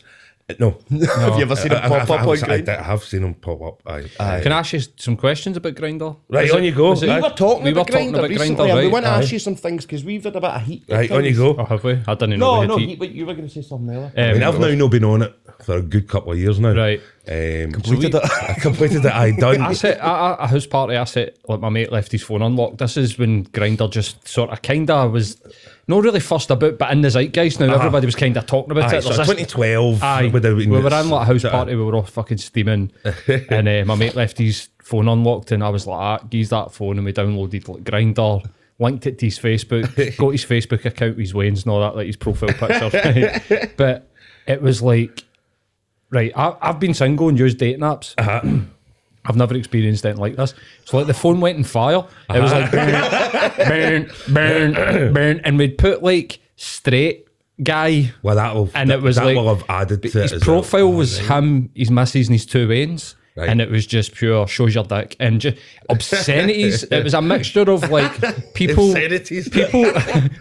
No. Have you ever seen him pop up on Grindr? I have seen him pop up. Aye. Can I ask you some questions about Grindr? Right, on you go. We We were talking about Grindr recently, and we right? want to ask you some things because we've had a bit of heat. Right, on you go. Oh, have we? I didn't know. No, we had heat, but you were going to say something earlier. I mean, I've now not been on it for a good couple of years now. Right. Completed it. I completed it. I done. I said at a house party. I said, like, my mate left his phone unlocked. This is when Grindr just sort of kind of was not really fussed about, but in the zeitgeist now, everybody was kind of talking about Aye, it. so There's this- 2012. Aye, would have been we were this in like a house sort of- party. We were all fucking steaming, and my mate left his phone unlocked, and I was like, "Use that phone," and we downloaded like Grindr, linked it to his Facebook, got his Facebook account, his Wayne's and all that, like his profile pictures. Right? But it was like, right, I've been single and used dating apps. I've never experienced anything like this. So like the phone went in fire. It was like burn, and we'd put like straight guy. Well, that'll And it was that like- will have added to it. His as profile well. was him, his missus, and his two Waynes. Right. And it was just pure shows your dick and just obscenities. It was a mixture of like people, Obscenities.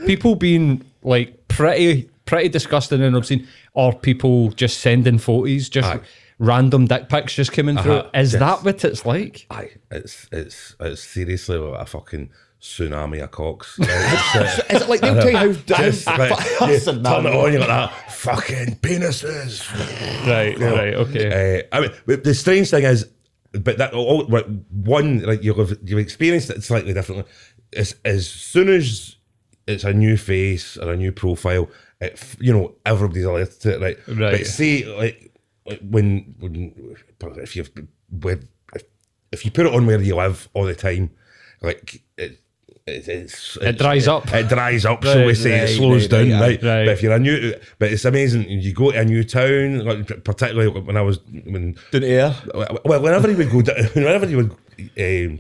people being like pretty disgusting and obscene, or people just sending photos, just random dick pics just coming through. Is that what it's like? Aye, it's seriously like a fucking tsunami of cocks. Is it like they'll tell you how Just like, you Listen, turn it man. on, you're like that. Fucking penises. Right, okay. I mean, but the strange thing is, but that one, like you've experienced it slightly differently. As soon as it's a new face or a new profile, everybody's alerted to it, right? Right. But see, like when if you put it on where you live all the time, like it dries up. It dries up, so we Right, say it right, slows right, down, right, right? right. But if you're but it's amazing. You go to a new town, like, particularly when Didn't air. well, whenever you would go, whenever you would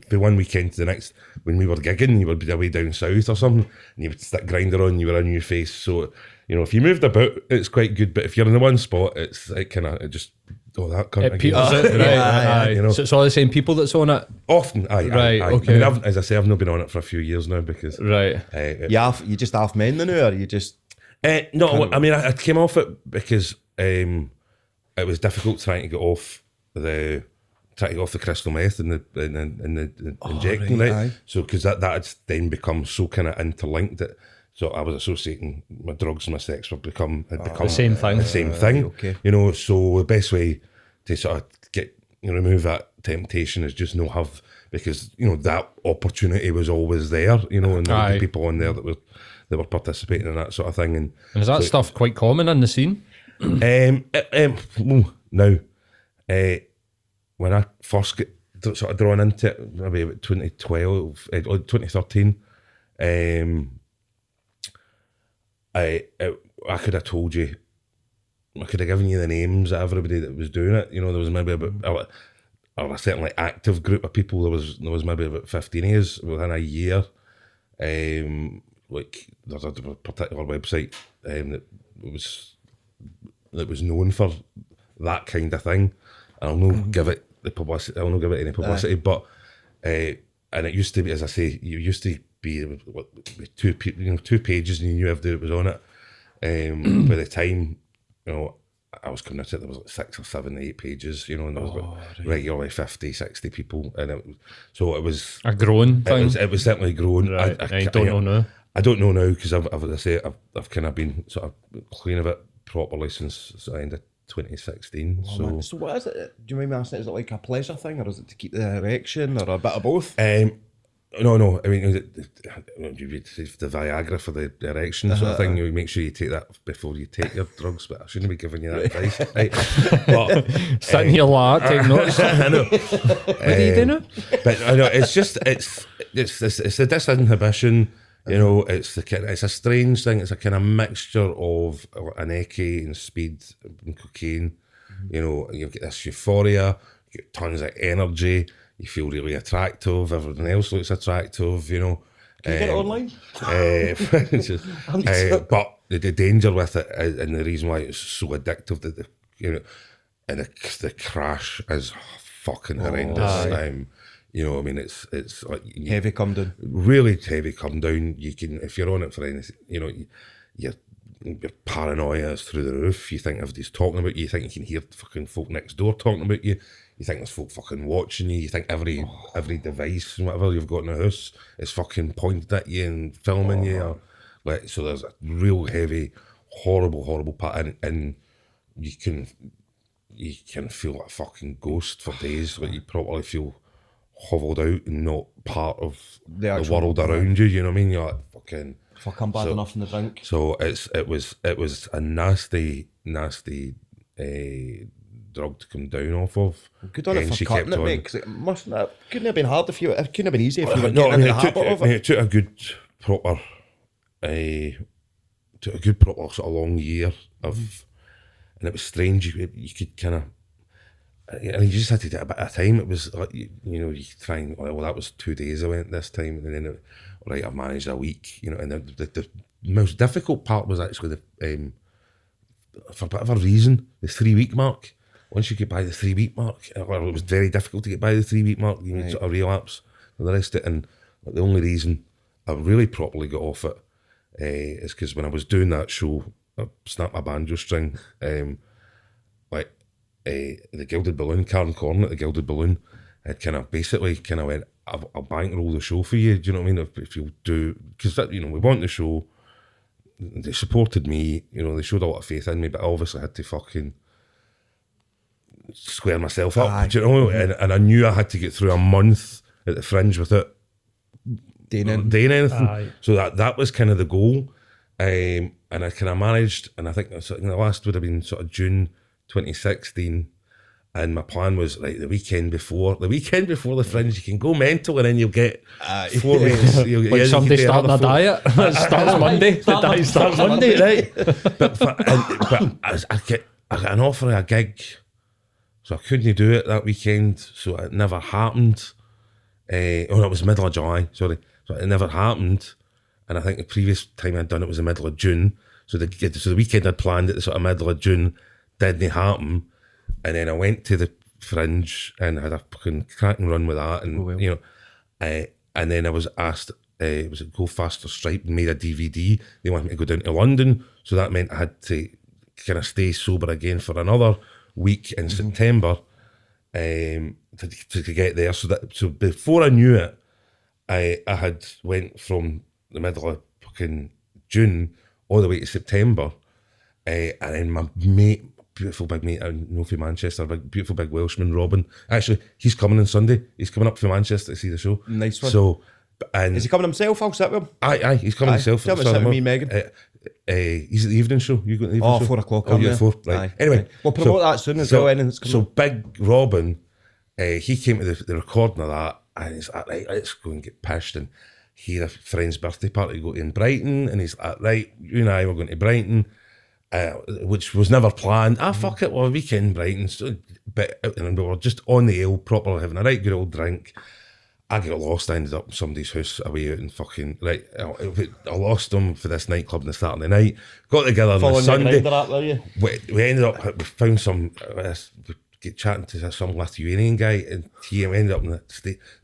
be one weekend to the next, when we were gigging, you would be away down south or something, and you would stick Grindr on, you were a new face. So if you moved about, it's quite good. But if you're in the one spot, it's like kind of just that cunt It again. peters out, right? aye, So it's all the same people that's on it, Often, aye, Right, aye. okay. I mean, as I say, I've not been on it for a few years now because right? You just half men then, or you just no, I mean, I came off it because it was difficult trying to get off the crystal meth and the injecting, right, right? aye. So because that had then become so kind of interlinked that. So I was associating my drugs and my sex had become The same thing. The same thing. okay. So the best way to sort of remove that temptation is just not have, because that opportunity was always there. And there would Aye. be people on there that were participating in that sort of thing. And And is that stuff quite common in the scene? now, when I first get sort of drawn into it, maybe about 2012, 2013, I could have told you, I could have given you the names of everybody that was doing it. There was maybe about a certainly active group of people. There was maybe about 15 of us within a year. Like there's a particular website that was known for that kind of thing. And I'll not give it the publicity. I'll not give it any publicity. But and it used to be, as I say, you used to be with two pages, and you knew everybody that was on it. By the time I was coming out, there was like 6 or 7, 8 pages, and there was regularly 50, 60 people, and it was A growing thing. it was certainly growing. Right. I don't know now. I don't know now because I've kind of been sort of clean of it properly since the end of 2016. So what is it? Do you mind me asking? Is it like a pleasure thing, or is it to keep the erection, or a bit of both? No. I mean, the Viagra for the erection sort of thing. You make sure you take that before you take your drugs. But I shouldn't be giving you that advice. Right? But Sit in your lap, take notes. I know. What do you do now? But I know it's just it's the disinhibition. You know, it's a strange thing. It's a kind of mixture of an ecce and speed and cocaine. You know, you get this euphoria, you get tons of energy. You feel really attractive. Everything else looks attractive. You know. Can you get it online? But the danger with it and the reason why it's so addictive that and the crash is fucking horrendous. You know, I mean, it's like Heavy come down. Really heavy come down. You can, if you're on it for anything, you know, your paranoia is through the roof. You think everybody's talking about you. You think you can hear fucking folk next door talking about you. You think there's folk fucking watching you. You think every device and whatever you've got in the house is fucking pointed at you and filming you. Or, like, so there's a real heavy, horrible part, and you can feel like a fucking ghost for days. Like, you probably feel hovelled out and not part of the world around you. You know what I mean? You're like fucking. Fuck, I'm bad enough in the drink. So it was a nasty drug to come down off of. Good on it for she cutting kept it, on. mate, because it couldn't have been hard if you. It couldn't have been easy if you were No, I getting mean, into the habit of it. it took a good proper, sort of long year of, and it was strange. You could kind of, and you just had to do it a bit at a time. It was like you know, you try and well, that was 2 days I went this time, and then right, I've managed a week. You know, and the most difficult part was actually the for a bit of a reason, the 3-week mark. Once you get by the 3-week mark, well, it was very difficult to get by the 3-week mark. You need sort of relapse and the rest of it. And the only reason I really properly got off it is because when I was doing that show, I snapped my banjo string. The Gilded Balloon, Karen Corn at the Gilded Balloon, had kind of basically went, I'll bankroll the show for you. Do you know what I mean? If you'll do, because you know we want the show. They supported me. You know, they showed a lot of faith in me, but I obviously had to fucking square myself up, do you know? And I knew I had to get through a month at the Fringe without doing anything. So that was kind of the goal. And I kind of managed, and I think the last would have been sort of June 2016. And my plan was, right, the weekend before the Fringe, you can go mental, and then you'll get 4 weeks. Like somebody starting a diet. It starts Monday. The diet starts Monday, right? But I got an offer of a gig, so I couldn't do it that weekend. So it never happened. It was middle of July. Sorry, so it never happened. And I think the previous time I'd done it was the middle of June. So the weekend I'd planned at the sort of middle of June didn't happen. And then I went to the Fringe and had a fucking cracking run with that, and you know, and then I was asked, was it Go Fast or Stripe, and made a DVD. They wanted me to go down to London, so that meant I had to kind of stay sober again for another week in September, to get there. So before I knew it, I had went from the middle of fucking June all the way to September, and then my mate. Beautiful big mate, I know from Manchester, beautiful big Welshman, Robin. Actually, he's coming on Sunday. He's coming up from Manchester to see the show. Nice one. So, and is he coming himself? I'll sit with him. Aye, he's coming himself. Tell me sit with me, Megan. He's at the evening show. You got the evening show? 4 o'clock. Oh, you're 4. Right. Aye. Anyway, we'll promote that soon as well. So big Robin, he came to the recording of that, and he's like, right, let's go and get pissed. And he had a friend's birthday party to go to in Brighton, and he's like, right, you and I were going to Brighton. Which was never planned. Fuck it, well, weekend Brighton. So, and we were just on the ale, properly having a right good old drink. I got lost. I ended up in somebody's house away out in fucking, right, I lost them for this nightclub on the Saturday night. Got together on the Sunday. We ended up, we found some, get chatting to some Lithuanian guy, and he ended up in the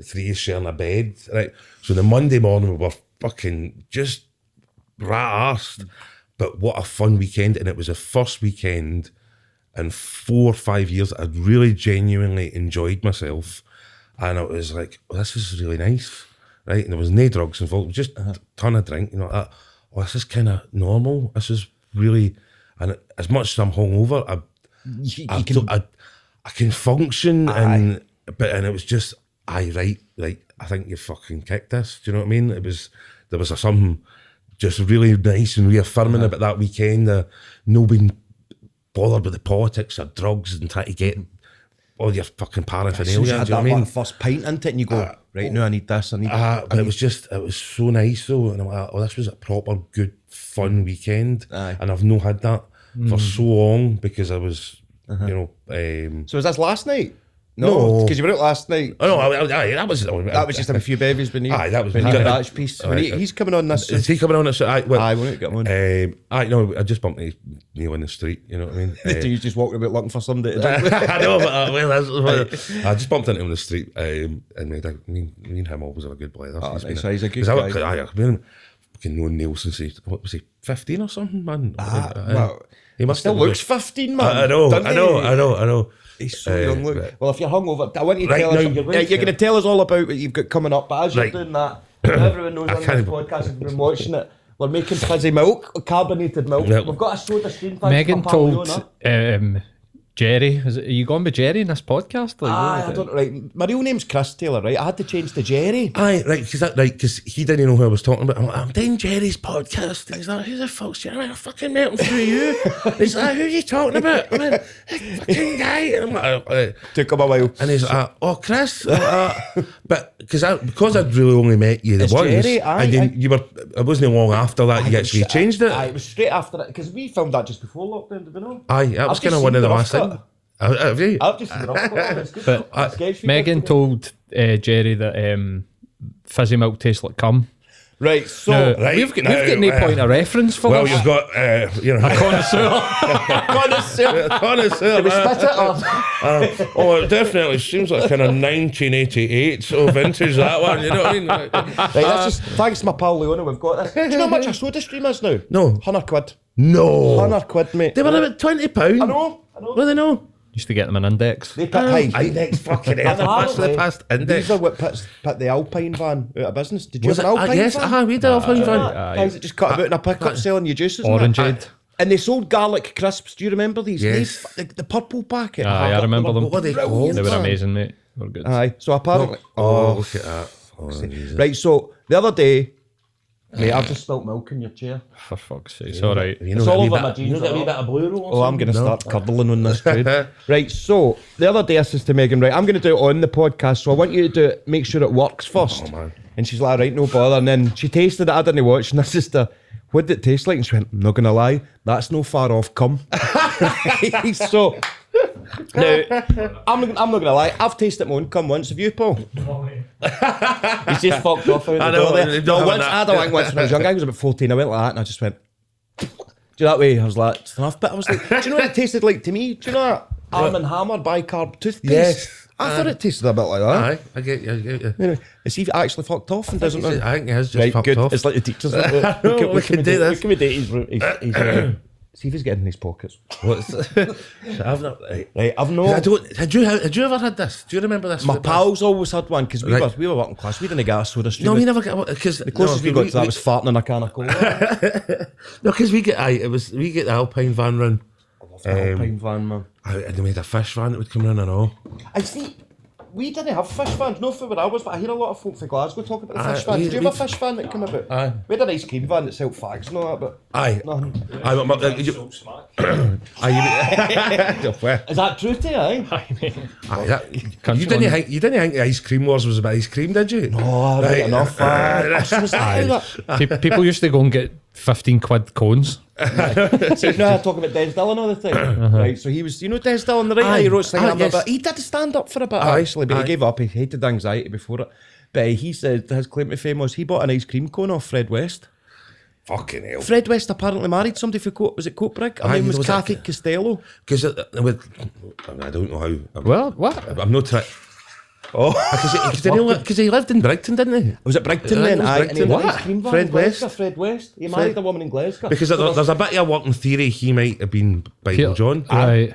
three sharing a bed, right? So the Monday morning we were fucking just rat-arsed. But what a fun weekend. And it was the first weekend in 4 or 5 years I'd really genuinely enjoyed myself. And it was like, this is really nice, right? And there was no drugs involved, just a ton of drink, you know, this is kind of normal. This is really, and as much as I'm hungover, I can function, and it was just, right, I think you fucking kicked this. Do you know what I mean? There was something just really nice and reaffirming about that weekend. No being bothered with the politics or drugs and trying to get all your fucking paraphernalia. You Do you had know that what I mean? first pint into it and you go, right now I need this, I need But it was so nice though, and I'm like, oh, this was a proper good fun weekend. And I've not had that for so long because I was, you know. So was this last night? No. Because you were out last night. Oh no, that was Just a few bevies beneath. Aye, that was when you aye. got that piece. He's coming on this. Is he coming on this? Aye, well, Aye, won't get one. No, I just bumped Neil in the street. You know what I mean? Do you just walk about looking for somebody to drink with? I know, but I just bumped into him in the street, and me and him always have a good blather. He's a good guy. I've been fucking known Neil since what was he, 15 or something, man? Well, he must still have looks 15, man. I know. He's so young, look. Well, if you're hungover, I want you to Right, tell now us. you're You're going to tell us all about what you've got coming up. But as you're Right. doing that, everyone knows on this podcast, if you've been watching it, we're making fizzy milk, carbonated milk. Yep. We've got a soda stream. Megan told Jerry, are you going with Jerry in this podcast? Like, I don't know. Right, my real name's Chris Taylor, right? I had to change to Jerry. Aye, right, because he didn't know who I was talking about. I'm like, I'm doing Jerry's podcast. And he's like, who the fuck's Jerry? I'm fucking melting through you. He's like, who are you talking about? I mean, fucking guy. And I'm like, Took him a while. and he's like, oh, Chris. But because I'd really only met you It's once, Jerry, aye, and then aye. you were, it wasn't long after that you actually changed it. Aye, it was straight after it because we filmed that just before lockdown. Did we know? Aye, that was I've kind just of one seen of the the last rough things. cut. Have you? I've just seen the rough cut. It's good. But Sketch we Megan did. told Jerry that fizzy milk tastes like cum. Right, so Now, Right, we've got now, no point of reference for Well, this. you've got, Connoisseur. connoisseur. we spit it or? Oh, it definitely seems like kind of 1988 so vintage, that one, you know what I mean? Right, that's just thanks to my pal Leona, we've got this. Do you know how much a soda stream is now? No. £100. No. £100, mate. They were about £20. I know. What do they know? Used to get them an index. They put high. Index fucking hell. Apparently, The past index. These are what put the Alpine van out of business. Did you Was have it? an Alpine Yes, van? we did Alpine van. Guys that just cut about in a pickup selling you juices. and that. Orangeade. And they sold garlic crisps. Do you remember these? Yes. The purple packet. Aye, I remember them. What were they Brilliant, called? They were man. amazing, mate. They were good. Aye. So apparently. Oh, look at that. Oh, Jesus. Right. So the other day, mate, I've just spilt milk in your chair. For fuck's sake. It's alright. You It's know, all that wee over bit- my jeans. You know that wee bit of blue roll or Oh, I'm going to something? start cuddling on this trade. Right, so the other day I says to Megan, right, I'm going to do it on the podcast, so I want you to do it, make sure it works first. Oh, man. And she's like, right, no bother. And then she tasted it, I didn't watch, and I says to her, what did it taste like? And she went, I'm not going to lie, that's no far off cum. So, now, I'm not going to lie, I've tasted my own cum once. Have you, Paul? He's just fucked off out I the know, door there. they don't No, have once, that. I don't think once when I was young, I was about 14, I went like that, and I just went, do you know that way? I was like, it's enough. But I was like, do you know what it tasted like to me? Do you know that Arm & Hammer bicarb toothpaste? Yes. I thought it tasted a bit like that. Aye, I get you. Anyway, is he actually fucked off and doesn't know? I think he has just Right, fucked good. off. It's like the teachers. know, we can do this. We can date his see if he's getting in his pockets. What's I've not. Right, I've no. I don't. Had you ever had this? Do you remember this? My pals always had one because Right. we were working class. We didn't get a soda stream. No, we never got because The closest we got to that was farting in a can of cola. no, because we get we get the Alpine van run. Alpine van, man. And they made a fish van that would come in and all. I see. We didn't have fish vans, no for where I was, but I hear a lot of folk from Glasgow talk about the Aye, fish van. we- Did you have a we- fish van that came about? Aye. We had an ice cream van that sold fags and all that, but Aye, nothing. aye, Is that true to you, aye? you didn't think the ice cream wars was about ice cream, did you? Oh, right enough. Was that how that? People used to go and get 15 quid cones. See, you know I talk about Des Dillon all the time, right? So he was, you know, Des Dillon, the right? Aye. He wrote Sing Aye, Up, yes. but he did stand up for a bit Aye, actually, but aye. he gave up. He hated anxiety before it. But he said his claim to fame was he bought an ice cream cone off Fred West. Fucking hell. Fred West apparently married somebody for was it Coatbrig? Her Aye, name was was that- Kathy Costello. Because I don't know how. Well, what? I'm not trying. Oh, Because he lived in Brighton, didn't he? was it Brigton Aye, then? it was Aye, and he Brigton. had an What? ice cream van Fred in Glasgow, West? Fred West. He married a woman in Glasgow. Because there's a bit of a working theory he might have been Bible John. Right.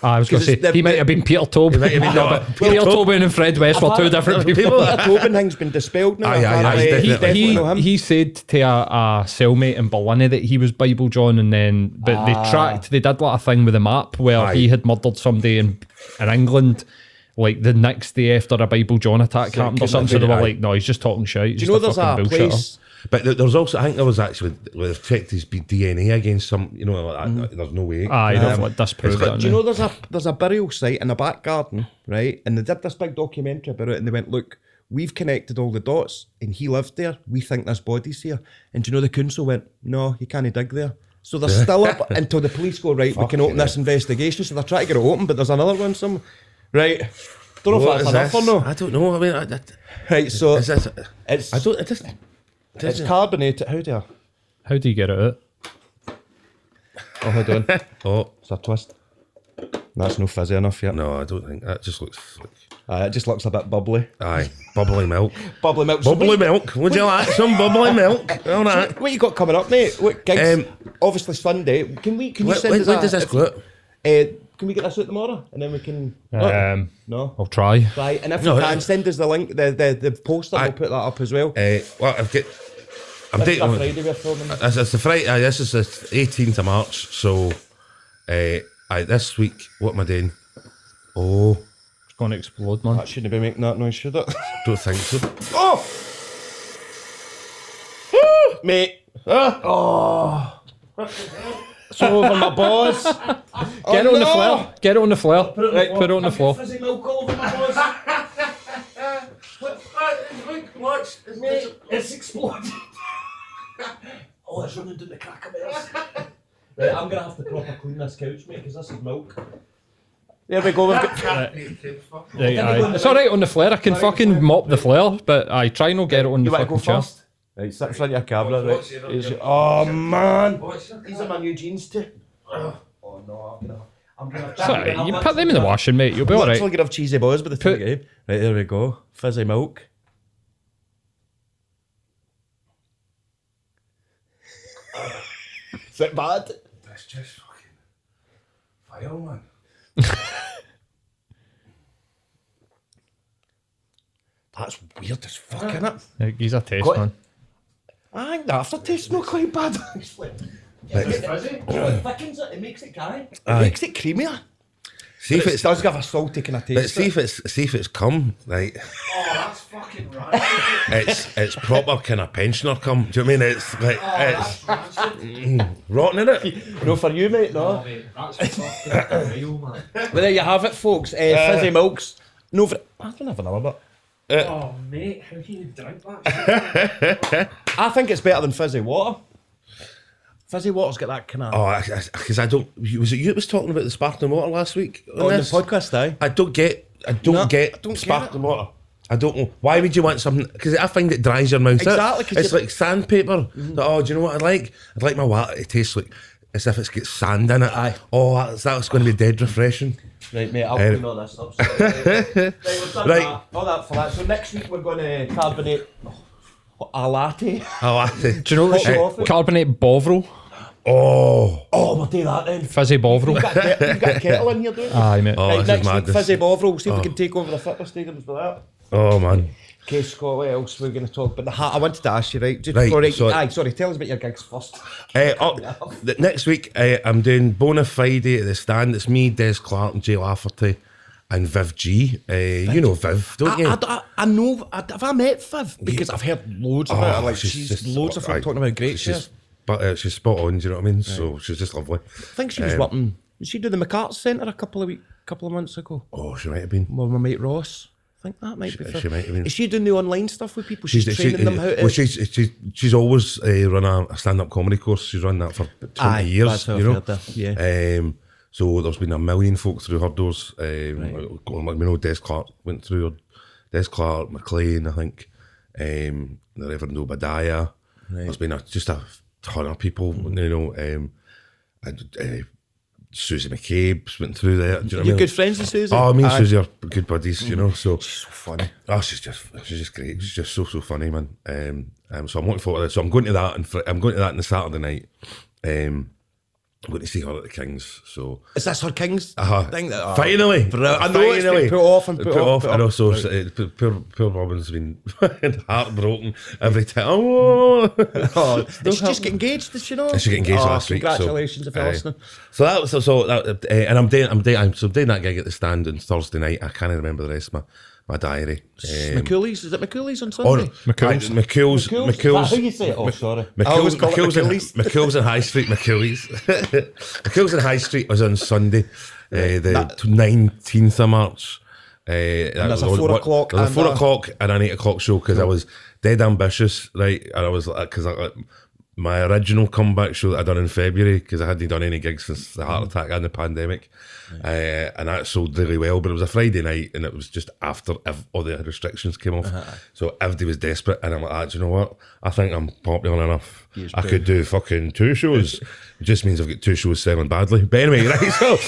I was going to say, it's the- he might have been Peter Tobin. might have been- No, but Peter Tobin and Fred West were two different people. That Tobin thing's been dispelled now. Aye, aye, aye, apparently. definitely. He's definitely not him. He said to a cellmate in Berlin that he was Bible John, and then but they did like a thing with a map where Aye. he had murdered somebody in England like the next day after a Bible John attack So it happened or couldn't something. So have they been- were like, no, he's just talking shit. Do you know there's a place? But there's also, I think there was actually, well, they've checked his DNA against some, you know, like, there's no way. Aye, they've like disproved got- it. Do you know there's a burial site in the back garden, right? And they did this big documentary about it, and they went, look, we've connected all the dots, and he lived there. We think this body's here. And do you know the council went, no, you can't dig there. So they're still up until the police go, right, we can open this investigation. So they're trying to get it open, but there's another one some, right? Don't know What if is that's enough this? or no. I don't know. I mean, Right, so is this, it's I don't, it just, it's carbonated. How do you? How do you get it out? Oh, hold on. oh, It's a twist. That's no fizzy enough yet. no, I don't think, that just looks like, It just looks a bit bubbly. aye, bubbly milk. Bubbly milk. Bubbly milk. Would you like some bubbly milk? All right. What you got coming up, mate? What gigs? Obviously Sunday. Can you send us When does this go out? Can we get this out tomorrow, and then we can? No. I'll try. Right, and if No, you can send us the link, the poster, Aye. we'll put that up as well. Well, I'm This dating. is a Friday we're filming. It's the Friday. This is the 18th of March. So, this week, what am I doing? Oh, It's going to explode, man. That shouldn't be making that noise, should it? don't think so. Oh, mate. Oh, it's all over my balls. Get it on the no. floor. Get it on the floor. Put it on the floor. Fizzy milk all over my balls. Mate, it's exploded. Oh, it's running down the crack of my Right, I'm gonna have to proper clean this couch, mate, because this is milk. There we go. We've got. Right, aye. It's alright on the flare. I can fucking mop the flare, but I try not get it on the You want to fucking go chair. first? Right, sit in front of your camera, right? Oh man, these are my new jeans too. Oh no, I'm gonna. Sorry, you put them in the washing, mate. You'll be I'm alright. actually gonna have cheesy boys by the time Put- we get in. Right, there we go. Fizzy milk. Is it bad? That's just fucking fire, man. That's weird as fuck, innit? He's a taste, Got it. man. I think the aftertaste's not quite bad, actually. It thickens it, it makes it dry. It Aye. makes it creamier. See if It it's, does give a salty kind of taste. but see if it's cum, right? Oh, that's fucking right. It's proper kind of pensioner cum. Do you know what I mean? It's like it's rotten in it. No, for you, mate, no. That's fucking real, man. But there you have it, folks. Fizzy milks. No, I don't have another bit. Oh, mate, how can you drink that? I think it's better than fizzy water. Fizzy water's got that kind of... Oh, because I don't. Was it you that was talking about the sparkling water last week? on the this? podcast, aye. I don't get get sparkling water. I don't know. Why would you want something? Because I find it dries your mouth. Exactly, 'cause It's you- like sandpaper. Oh, do you know what I like? I'd like my water to taste like as if it's got sand in it. Aye. Oh, that's going to be dead refreshing. Right, mate, I'll Um, clean all this up. Right, we've done Right. that. All that for that. So next week we're going to carbonate a latte. Oh, I, Do you know what we Hot should coffee. carbonate Bovril? oh, Oh, we'll do that then. Fizzy Bovril. You've got a kettle in here, don't you? Aye, mate. oh, Right, this next is week, madness. Fizzy Bovril. See if we can take over the fitness stadiums with that. Oh man. Okay, Scott, what else we're going to talk about? The hat. I wanted to ask you, right? Just Right, before so- sorry, tell us about your gigs first. Next week, I'm doing Bona Fide at the Stand. It's me, Des Clark, and Jay Lafferty, and Viv G. You know Viv, don't you? I know. Have I met Viv? Because I've heard loads about her. Like she's loads of folk talking about great shit. She's spot on. Do you know what I mean? So she's just lovely. I think she was working. Did she do the McCarthy Centre a couple of months ago? Oh, she might have been. With my mate Ross. I think that might be. She might have been. Is she doing the online stuff with people? She's training them how to. Well, she's always run a stand-up comedy course. She's run that for 20 years. that's how you I've know. heard that, yeah. So there's been a million folk through her doors. Like we know Des Clark went through her. Des Clark, McLean, I think. The Reverend Obadiah. There's been just a ton of people. You know. And Susie McCabe's went through there. Do you know what I You're mean? good friends with Susie? Oh, me and Aye. Susie are good buddies, you know. So She's so funny. oh, she's just great. She's just so funny, man. So I'm looking forward to that. So I'm going to that, and I'm going to that on the Saturday night. I'm going to see her at the King's. So Is this her King's thing? Finally, Brilliant. I know it's been put off and put off. I know. So poor Robin's been heartbroken every time. Oh, Did she just get engaged? Did she know? She got engaged last week. Congratulations if you're listening. So that was and I'm doing that gig at the Stand on Thursday night. I can't remember the rest of my diary. McCooley's? Is it McCooley's on Sunday? McCool's. Is that how you say it? Oh, sorry. I always call it McCooley's. McCool's in High Street. McCool's in High Street was on Sunday, the 19th of March. There's a 4 o'clock. There's a 4 o'clock and an 8 o'clock show because I was dead ambitious, right? And I was like, because my original comeback show that I done in February, because I hadn't done any gigs since the heart attack and the pandemic, and that sold really well. But it was a Friday night, and it was just after all the restrictions came off, so everybody was desperate. And I'm like, do you know what? I think I'm popular enough. I could do fucking 2 shows. It just means I've got 2 shows selling badly. But anyway, right? So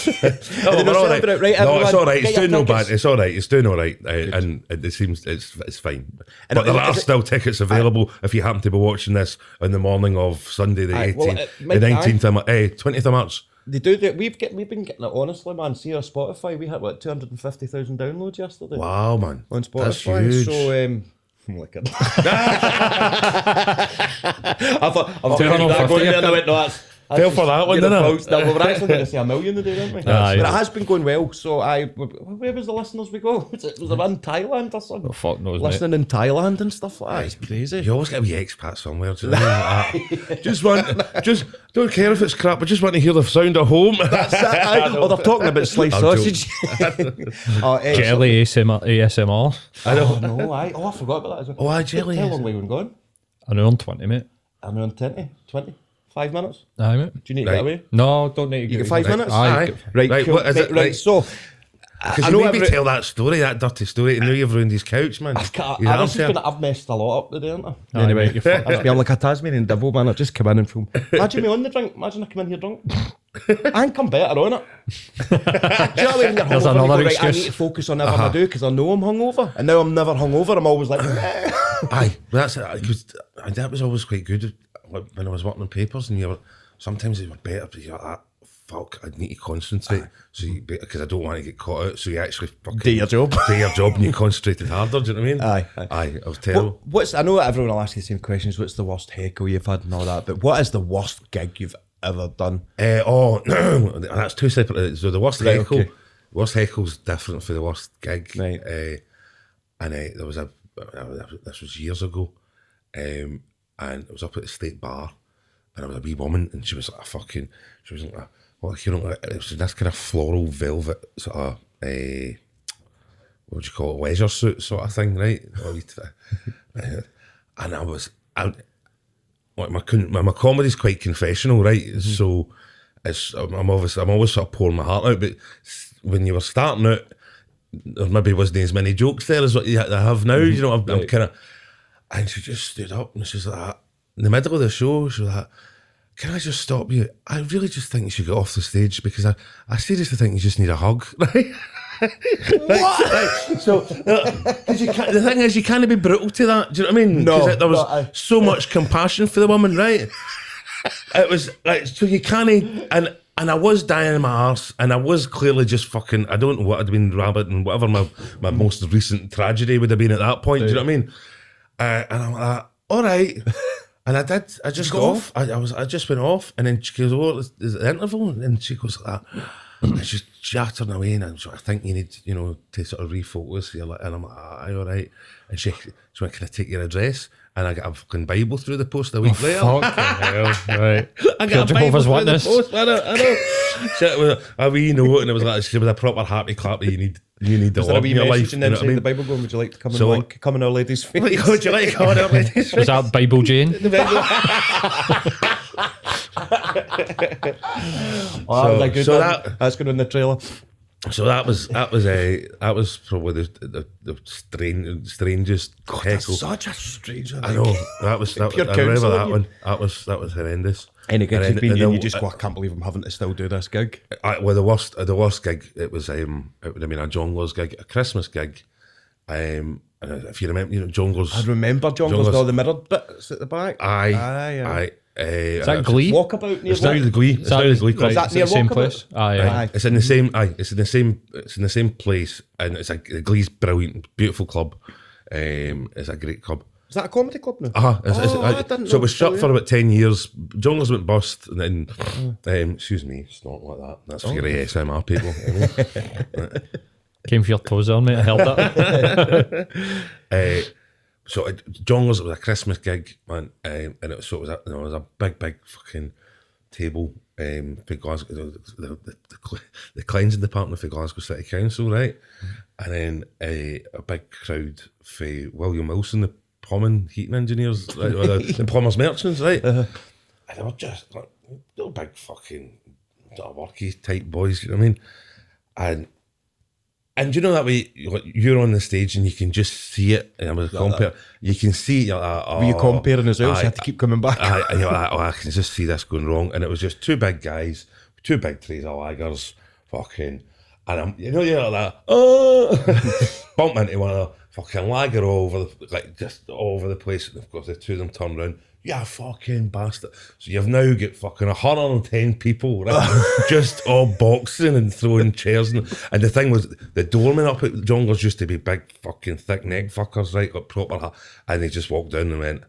we're all right. No, it's all right. It's doing no bad. It's all right. It's doing all right, and it seems it's fine. But there are still tickets available if you happen to be watching this in the morning of Sunday the 18th, the 19th, 20th of March. They do that. We've been getting it, honestly, man. See our Spotify, we hit 250,000 downloads yesterday. Wow, man, on Spotify. That's huge. So I'm looking. I thought I'm telling you that going there, and I went, no, that's fell for that one, didn't I? No, we were actually going to say 1 million today, didn't we? But it has been going well. So where was the listeners we go? Was it in Thailand or something? Oh, fuck knows, listening in Thailand and stuff like that. It's crazy. You always get a wee expat somewhere. Do you know? Just don't care if it's crap. I just want to hear the sound of home. That's it. Oh, they're talking about sliced sausage. Jelly ASMR. I know. No, I forgot about that as well. Oh, jelly. How long have we been going? An hour and 20, mate. An hour and 20? 5 minutes? Aye, mate. Do you need to get away? No, don't need to You get get 5 minutes? Aye. Right, cool. what is it? Right, so... Because you made me tell that story, that dirty story, and now you've ruined his couch, man. I've messed a lot up today, haven't I? Anyway, you're I'm like a Tasmanian devil, man. I just come in and film. Imagine me on the drink. Imagine I come in here drunk. I can come better on it. Do you know what I mean? There's another excuse. I need to focus on everything I do because I know I'm hungover. And now I'm never hungover. I'm always like... Aye, that's it. Because that was always quite good when I was working on papers, and sometimes they were better, but you're like, fuck, I need to concentrate. So because I don't want to get caught out, so you actually fucking do your job. And you concentrated harder, do you know what I mean? Aye, I was terrible. I know everyone will ask you the same questions, what's the worst heckle you've had and all that, but what is the worst gig you've ever done? That's 2 separate. So the worst heckle, okay. Worst heckle's different for the worst gig. Right. And there was this was years ago, and it was up at the State Bar, and there was a wee woman, and she was like it was this kind of floral velvet sort of what would you call it, leisure suit sort of thing, right? And my comedy's quite confessional, right? Mm-hmm. So I'm always sort of pouring my heart out, but when you were starting out, there maybe wasn't as many jokes there as what you have now. Mm-hmm. You know, I'm kind of, and she just stood up and she's like, in the middle of the show, she was like, can I just stop you? I really just think you should get off the stage because I seriously think you just need a hug, right? What? Right. So, the thing is, you can't be brutal to that. Do you know what I mean? No. There was so much compassion for the woman, right? It was like, so you can't, and I was dying in my arse, and I was clearly just fucking, I don't know what I'd been rabbiting, whatever my most recent tragedy would have been at that point. Do you know what I mean? And I'm like, all right. And I just got off. I just went off, and then she goes, "Oh, is it the interval?" And she goes like that, and she's chattering away, and I think you need, to sort of refocus. And I'm like, aye, all right. And she went, "Can I take your address?" And I got a fucking Bible through the post a week later. Fucking hell, right. I got a Bible through the post. I know. It was a wee note, and it was like, she was a proper happy clap that you need the Lord in your life. And then say the Bible going, would you like to come in Our Lady's face? Would you like to come in Our Lady's face? Was that Bible Jane? That's going in the trailer. So that was probably the strangest heckle. Such a strange one. I know I remember that one. That was horrendous. Any gigs you've been in, you just go, I can't believe I'm having to still do this gig. The worst gig, it was a Jongleurs gig, a Christmas gig. And if you remember, Jongleurs. I remember Jongleurs, all the mirrored bits at the back. Aye. Is that Glee? Walkabout near It's now the Glee. It's now the Glee Club. Is that Is it near the same Walkabout? place? Aye, Aye. aye. It's in the same. Aye, it's in the same place, and it's like the Glee's brilliant, beautiful club. It's a great club. Is that a comedy club now? I didn't so know. it was shut for about 10 years. Junglers went bust, and then excuse me, it's not like that. That's for your ASMR people. Came for your toes there, mate. I held that. So Junglers, it was a Christmas gig, man, and it was it was a big fucking table for Glasgow, the cleansing department for Glasgow City Council, right? And then a big crowd for William Wilson, the plumbing heating engineers, right? Or the plumbers merchants, right? And they were just like little big fucking worky type boys, you know what I mean? And you know that way, you're on the stage and you can just see it. And I'm going to compare. You can see. You're like, Were you comparing as well? So you had to keep coming back. And you're like, I can just see this going wrong. And it was just two big guys, two big trays of lagers, fucking. And you're like that. Bump into one of the fucking lager all over, just all over the place. And of course, the two of them turn around. Yeah, fucking bastard. So you've now got fucking 110 people, right? Just all boxing and throwing chairs. And the thing was, the doorman up at Jonglers used to be big fucking thick neck fuckers, right? Got proper, and they just walked down and went,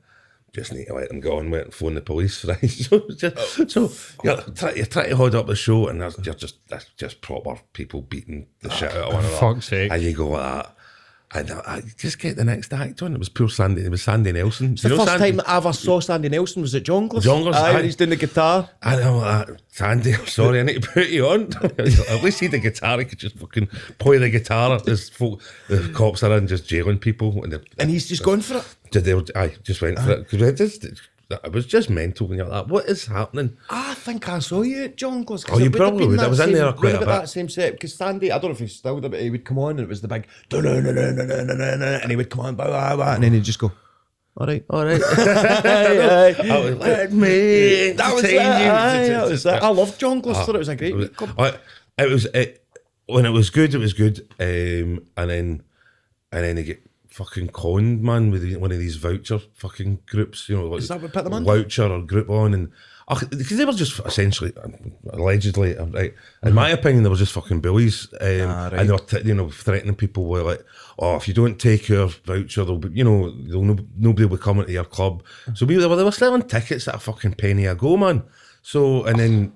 just need to let them go, and went and phone the police, right? So you're trying to hold up the show, and that's just proper people beating the shit out of one another. Fuck's sake. And you go like that. And I just get the next act on. It was poor Sandy. It was Sandy Nelson. It's the first time that I ever saw Sandy Nelson was at Jonglers. Jonglers, aye. aye. He's doing the guitar. And I'm like, Sandy, I'm sorry, I need to put you on. At least he had the guitar. He could just fucking play the guitar. The cops are in just jailing people. And he's just gone for it. I just went for it. Because it was just mental when you're like, what is happening? I think I saw you at Jonglers. Oh, you probably would. I was in there quite a bit. That same set, because Sandy, I don't know if he's still there, but he would come on and it was the big and he would come on, and then he'd just go, all right. I was like, let me That was it. I loved Jonglers, thought it was a great club. When it was good, it was good. And then they get fucking conned, man, with one of these voucher fucking groups, you know, like Is that what put them on? Voucher or group on, and because they were just essentially, allegedly, right, in my opinion, they were just fucking bullies, right. and they were threatening people with like, oh, if you don't take your voucher, nobody will come into your club. So they were selling tickets at a fucking penny a go, man. So and then.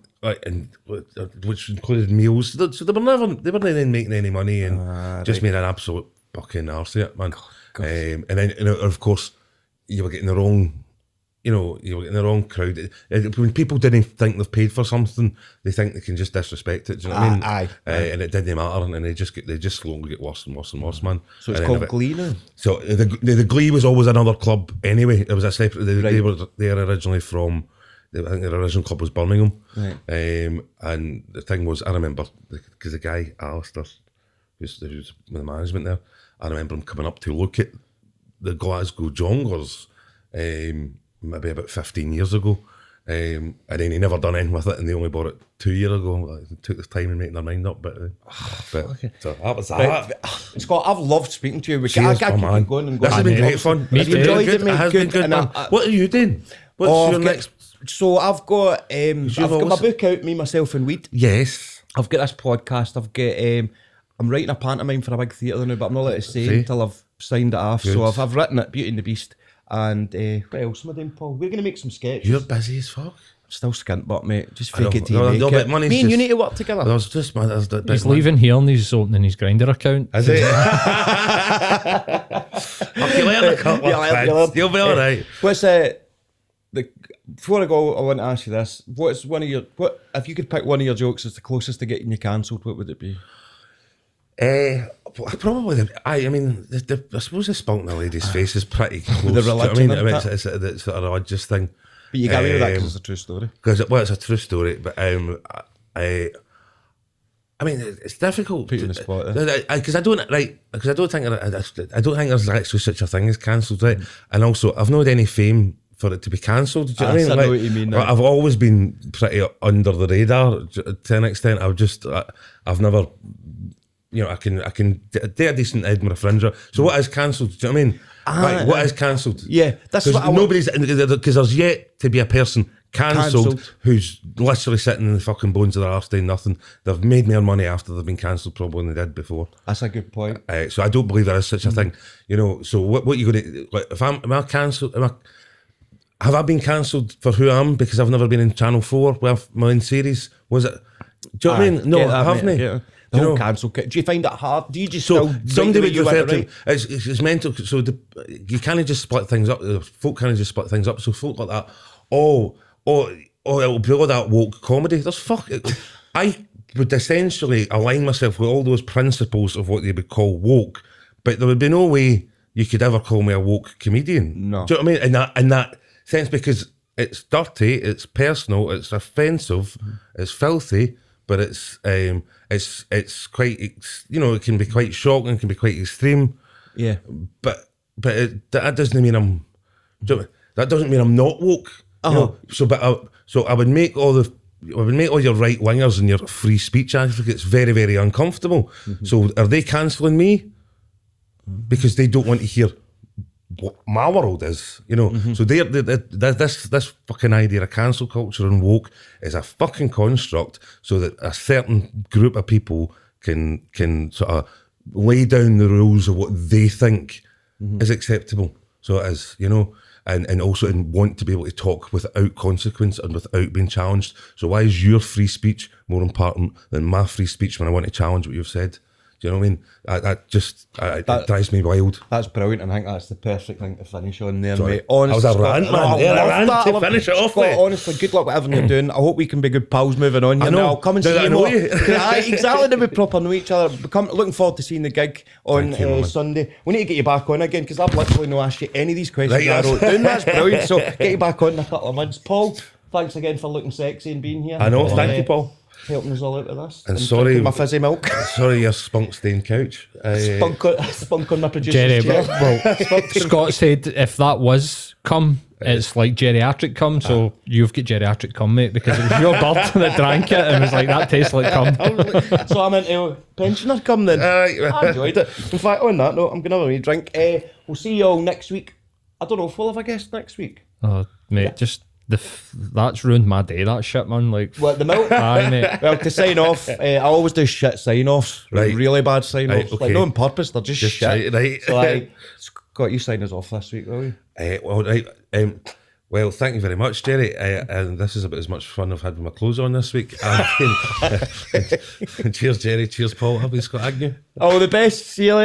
Which included meals, so they were never making any money, and just made an absolute fucking arse of it, man. And then, of course, you were getting the wrong, crowd. When people didn't think they've paid for something, they think they can just disrespect it. Do you know what I mean? Aye. And it didn't matter, and they just slowly get worse and worse and worse, man. So it's And called then Glee now? So the Glee was always another club anyway. It was a separate. They were originally from. I think their original club was Birmingham, right. And the thing was, I remember because the guy Alistair, who's with the management there, I remember him coming up to look at the Glasgow Jonglers, maybe about 15 years ago, and then he never done anything with it, and they only bought it 2 years ago. It took the time in making their mind up, but so that was that. Scott, I've loved speaking to you. I Cheers, can't man. keep going and This going. has been great fun. Me It's too. been really Enjoyed it, good. mate. It has been good, And man. What are you doing? What's your next? So I've got my book out, Me, Myself and Weed. Yes. I've got this podcast. I've got I'm writing a pantomime for a big theatre now, but I'm not allowed to say Okay. until I've signed it off. Good. So I've written it, Beauty and the Beast. And what else am I doing, Paul? We're going to make some sketches. You're busy as fuck. Still skint, but mate, just I know. fake it till you No, make but it. money's Me and you just- need to work together. That was just man. That's He's leaving here and he's opening his Grindr account. Is it? Okay, learn a couple Yeah, of learn. things. You'll be all right. What's before I go, I want to ask you this. What's one of your, if you could pick one of your jokes as the closest to getting you cancelled, what would it be? Probably. I mean, I suppose the spunk in a lady's face is pretty close. The do you know what religion I mean, and it's a sort of religious thing. But you get away with that because it's a true story. Because it's a true story, but I mean, it's difficult. Put you on the spot, Because I don't think there's actually such a thing as cancelled, right? And also, I've not had any fame for it to be cancelled. Do you know what I mean? I know what you mean now. I've always been pretty under the radar to an extent. I've never, I can do a decent Edinburgh Fringe. So what is cancelled? Do you know what I mean? Right, what is cancelled? Yeah, that's what I want. Because there's yet to be a person cancelled, who's literally sitting in the fucking bones of their arse doing nothing. They've made more money after they've been cancelled probably than they did before. That's a good point. So I don't believe there is such a thing. You know, so what you going to, like, if am I cancelled, have I been cancelled for who I am because I've never been in Channel 4 with my own series? Was it, do you know what I mean? No, I haven't. Yeah. The whole cancel kit. Do you find it hard? Do you just so still somebody would refer to right? it's mental. So you can't just split things up. Folk can't just split things up. So folk like that, it'll be all that woke comedy. I would essentially align myself with all those principles of what they would call woke, but there would be no way you could ever call me a woke comedian. No. Do you know what I mean? In that sense, because it's dirty, it's personal, it's offensive, it's filthy, but it's quite, you know, it can be quite shocking, it can be quite extreme. Yeah. But that doesn't mean that doesn't mean I'm not woke. You know? So I would make all your right wingers and your free speech advocates very, very uncomfortable. So are they cancelling me because they don't want to hear what my world is? You know. So this fucking idea of cancel culture and woke is a fucking construct so that a certain group of people can sort of lay down the rules of what they think is acceptable. So it is, you know. And also want to be able to talk without consequence and without being challenged. So why is your free speech more important than my free speech when I want to challenge what you've said? Do you know what I mean? It drives me wild. That's brilliant, and I think that's the perfect thing to finish on there, Sorry. mate. Honestly, I was a rant, man. Yeah, a rant to finish it off Scott, with. honestly, good luck with everything you're doing. I hope we can be good pals moving on. I know. I'll come and Now see that I you know more. you. Exactly, to be proper know each other. Looking forward to seeing the gig on Thank you, man. Sunday. We need to get you back on again because I've literally not asked you any of these questions Right, I yes. wrote down. That's brilliant. So get you back on in a couple of months. Paul, thanks again for looking sexy and being here. I know. And, Thank you, Paul. helping us all out with this. And sorry- drinking my fizzy milk. Sorry, your spunk-stained couch. Spunk on my producer's Jerry, chair. well, Scott said if that was cum, it's like geriatric cum, so you've got geriatric cum, mate, because it was your bird that drank it and was like, that tastes like cum. So I'm into pensioner cum then. I enjoyed it. In fact, on that note, I'm going to have a wee drink. We'll see you all next week. I don't know if we'll have a guest next week. Oh, mate, just that's ruined my day, that shit, man. Like, What, the milk? aye, mate. Well, to sign off, I always do shit sign-offs. Right. Really bad sign-offs. Right, okay. Like, not on purpose, they're just shit. shite, right. So, Scott, you sign us off this week, will you? Well, thank you very much, Jerry. And this is about as much fun I've had with my clothes on this week. Cheers, Jerry. Cheers, Paul. Have you, Scott Agnew? All the best. See you later.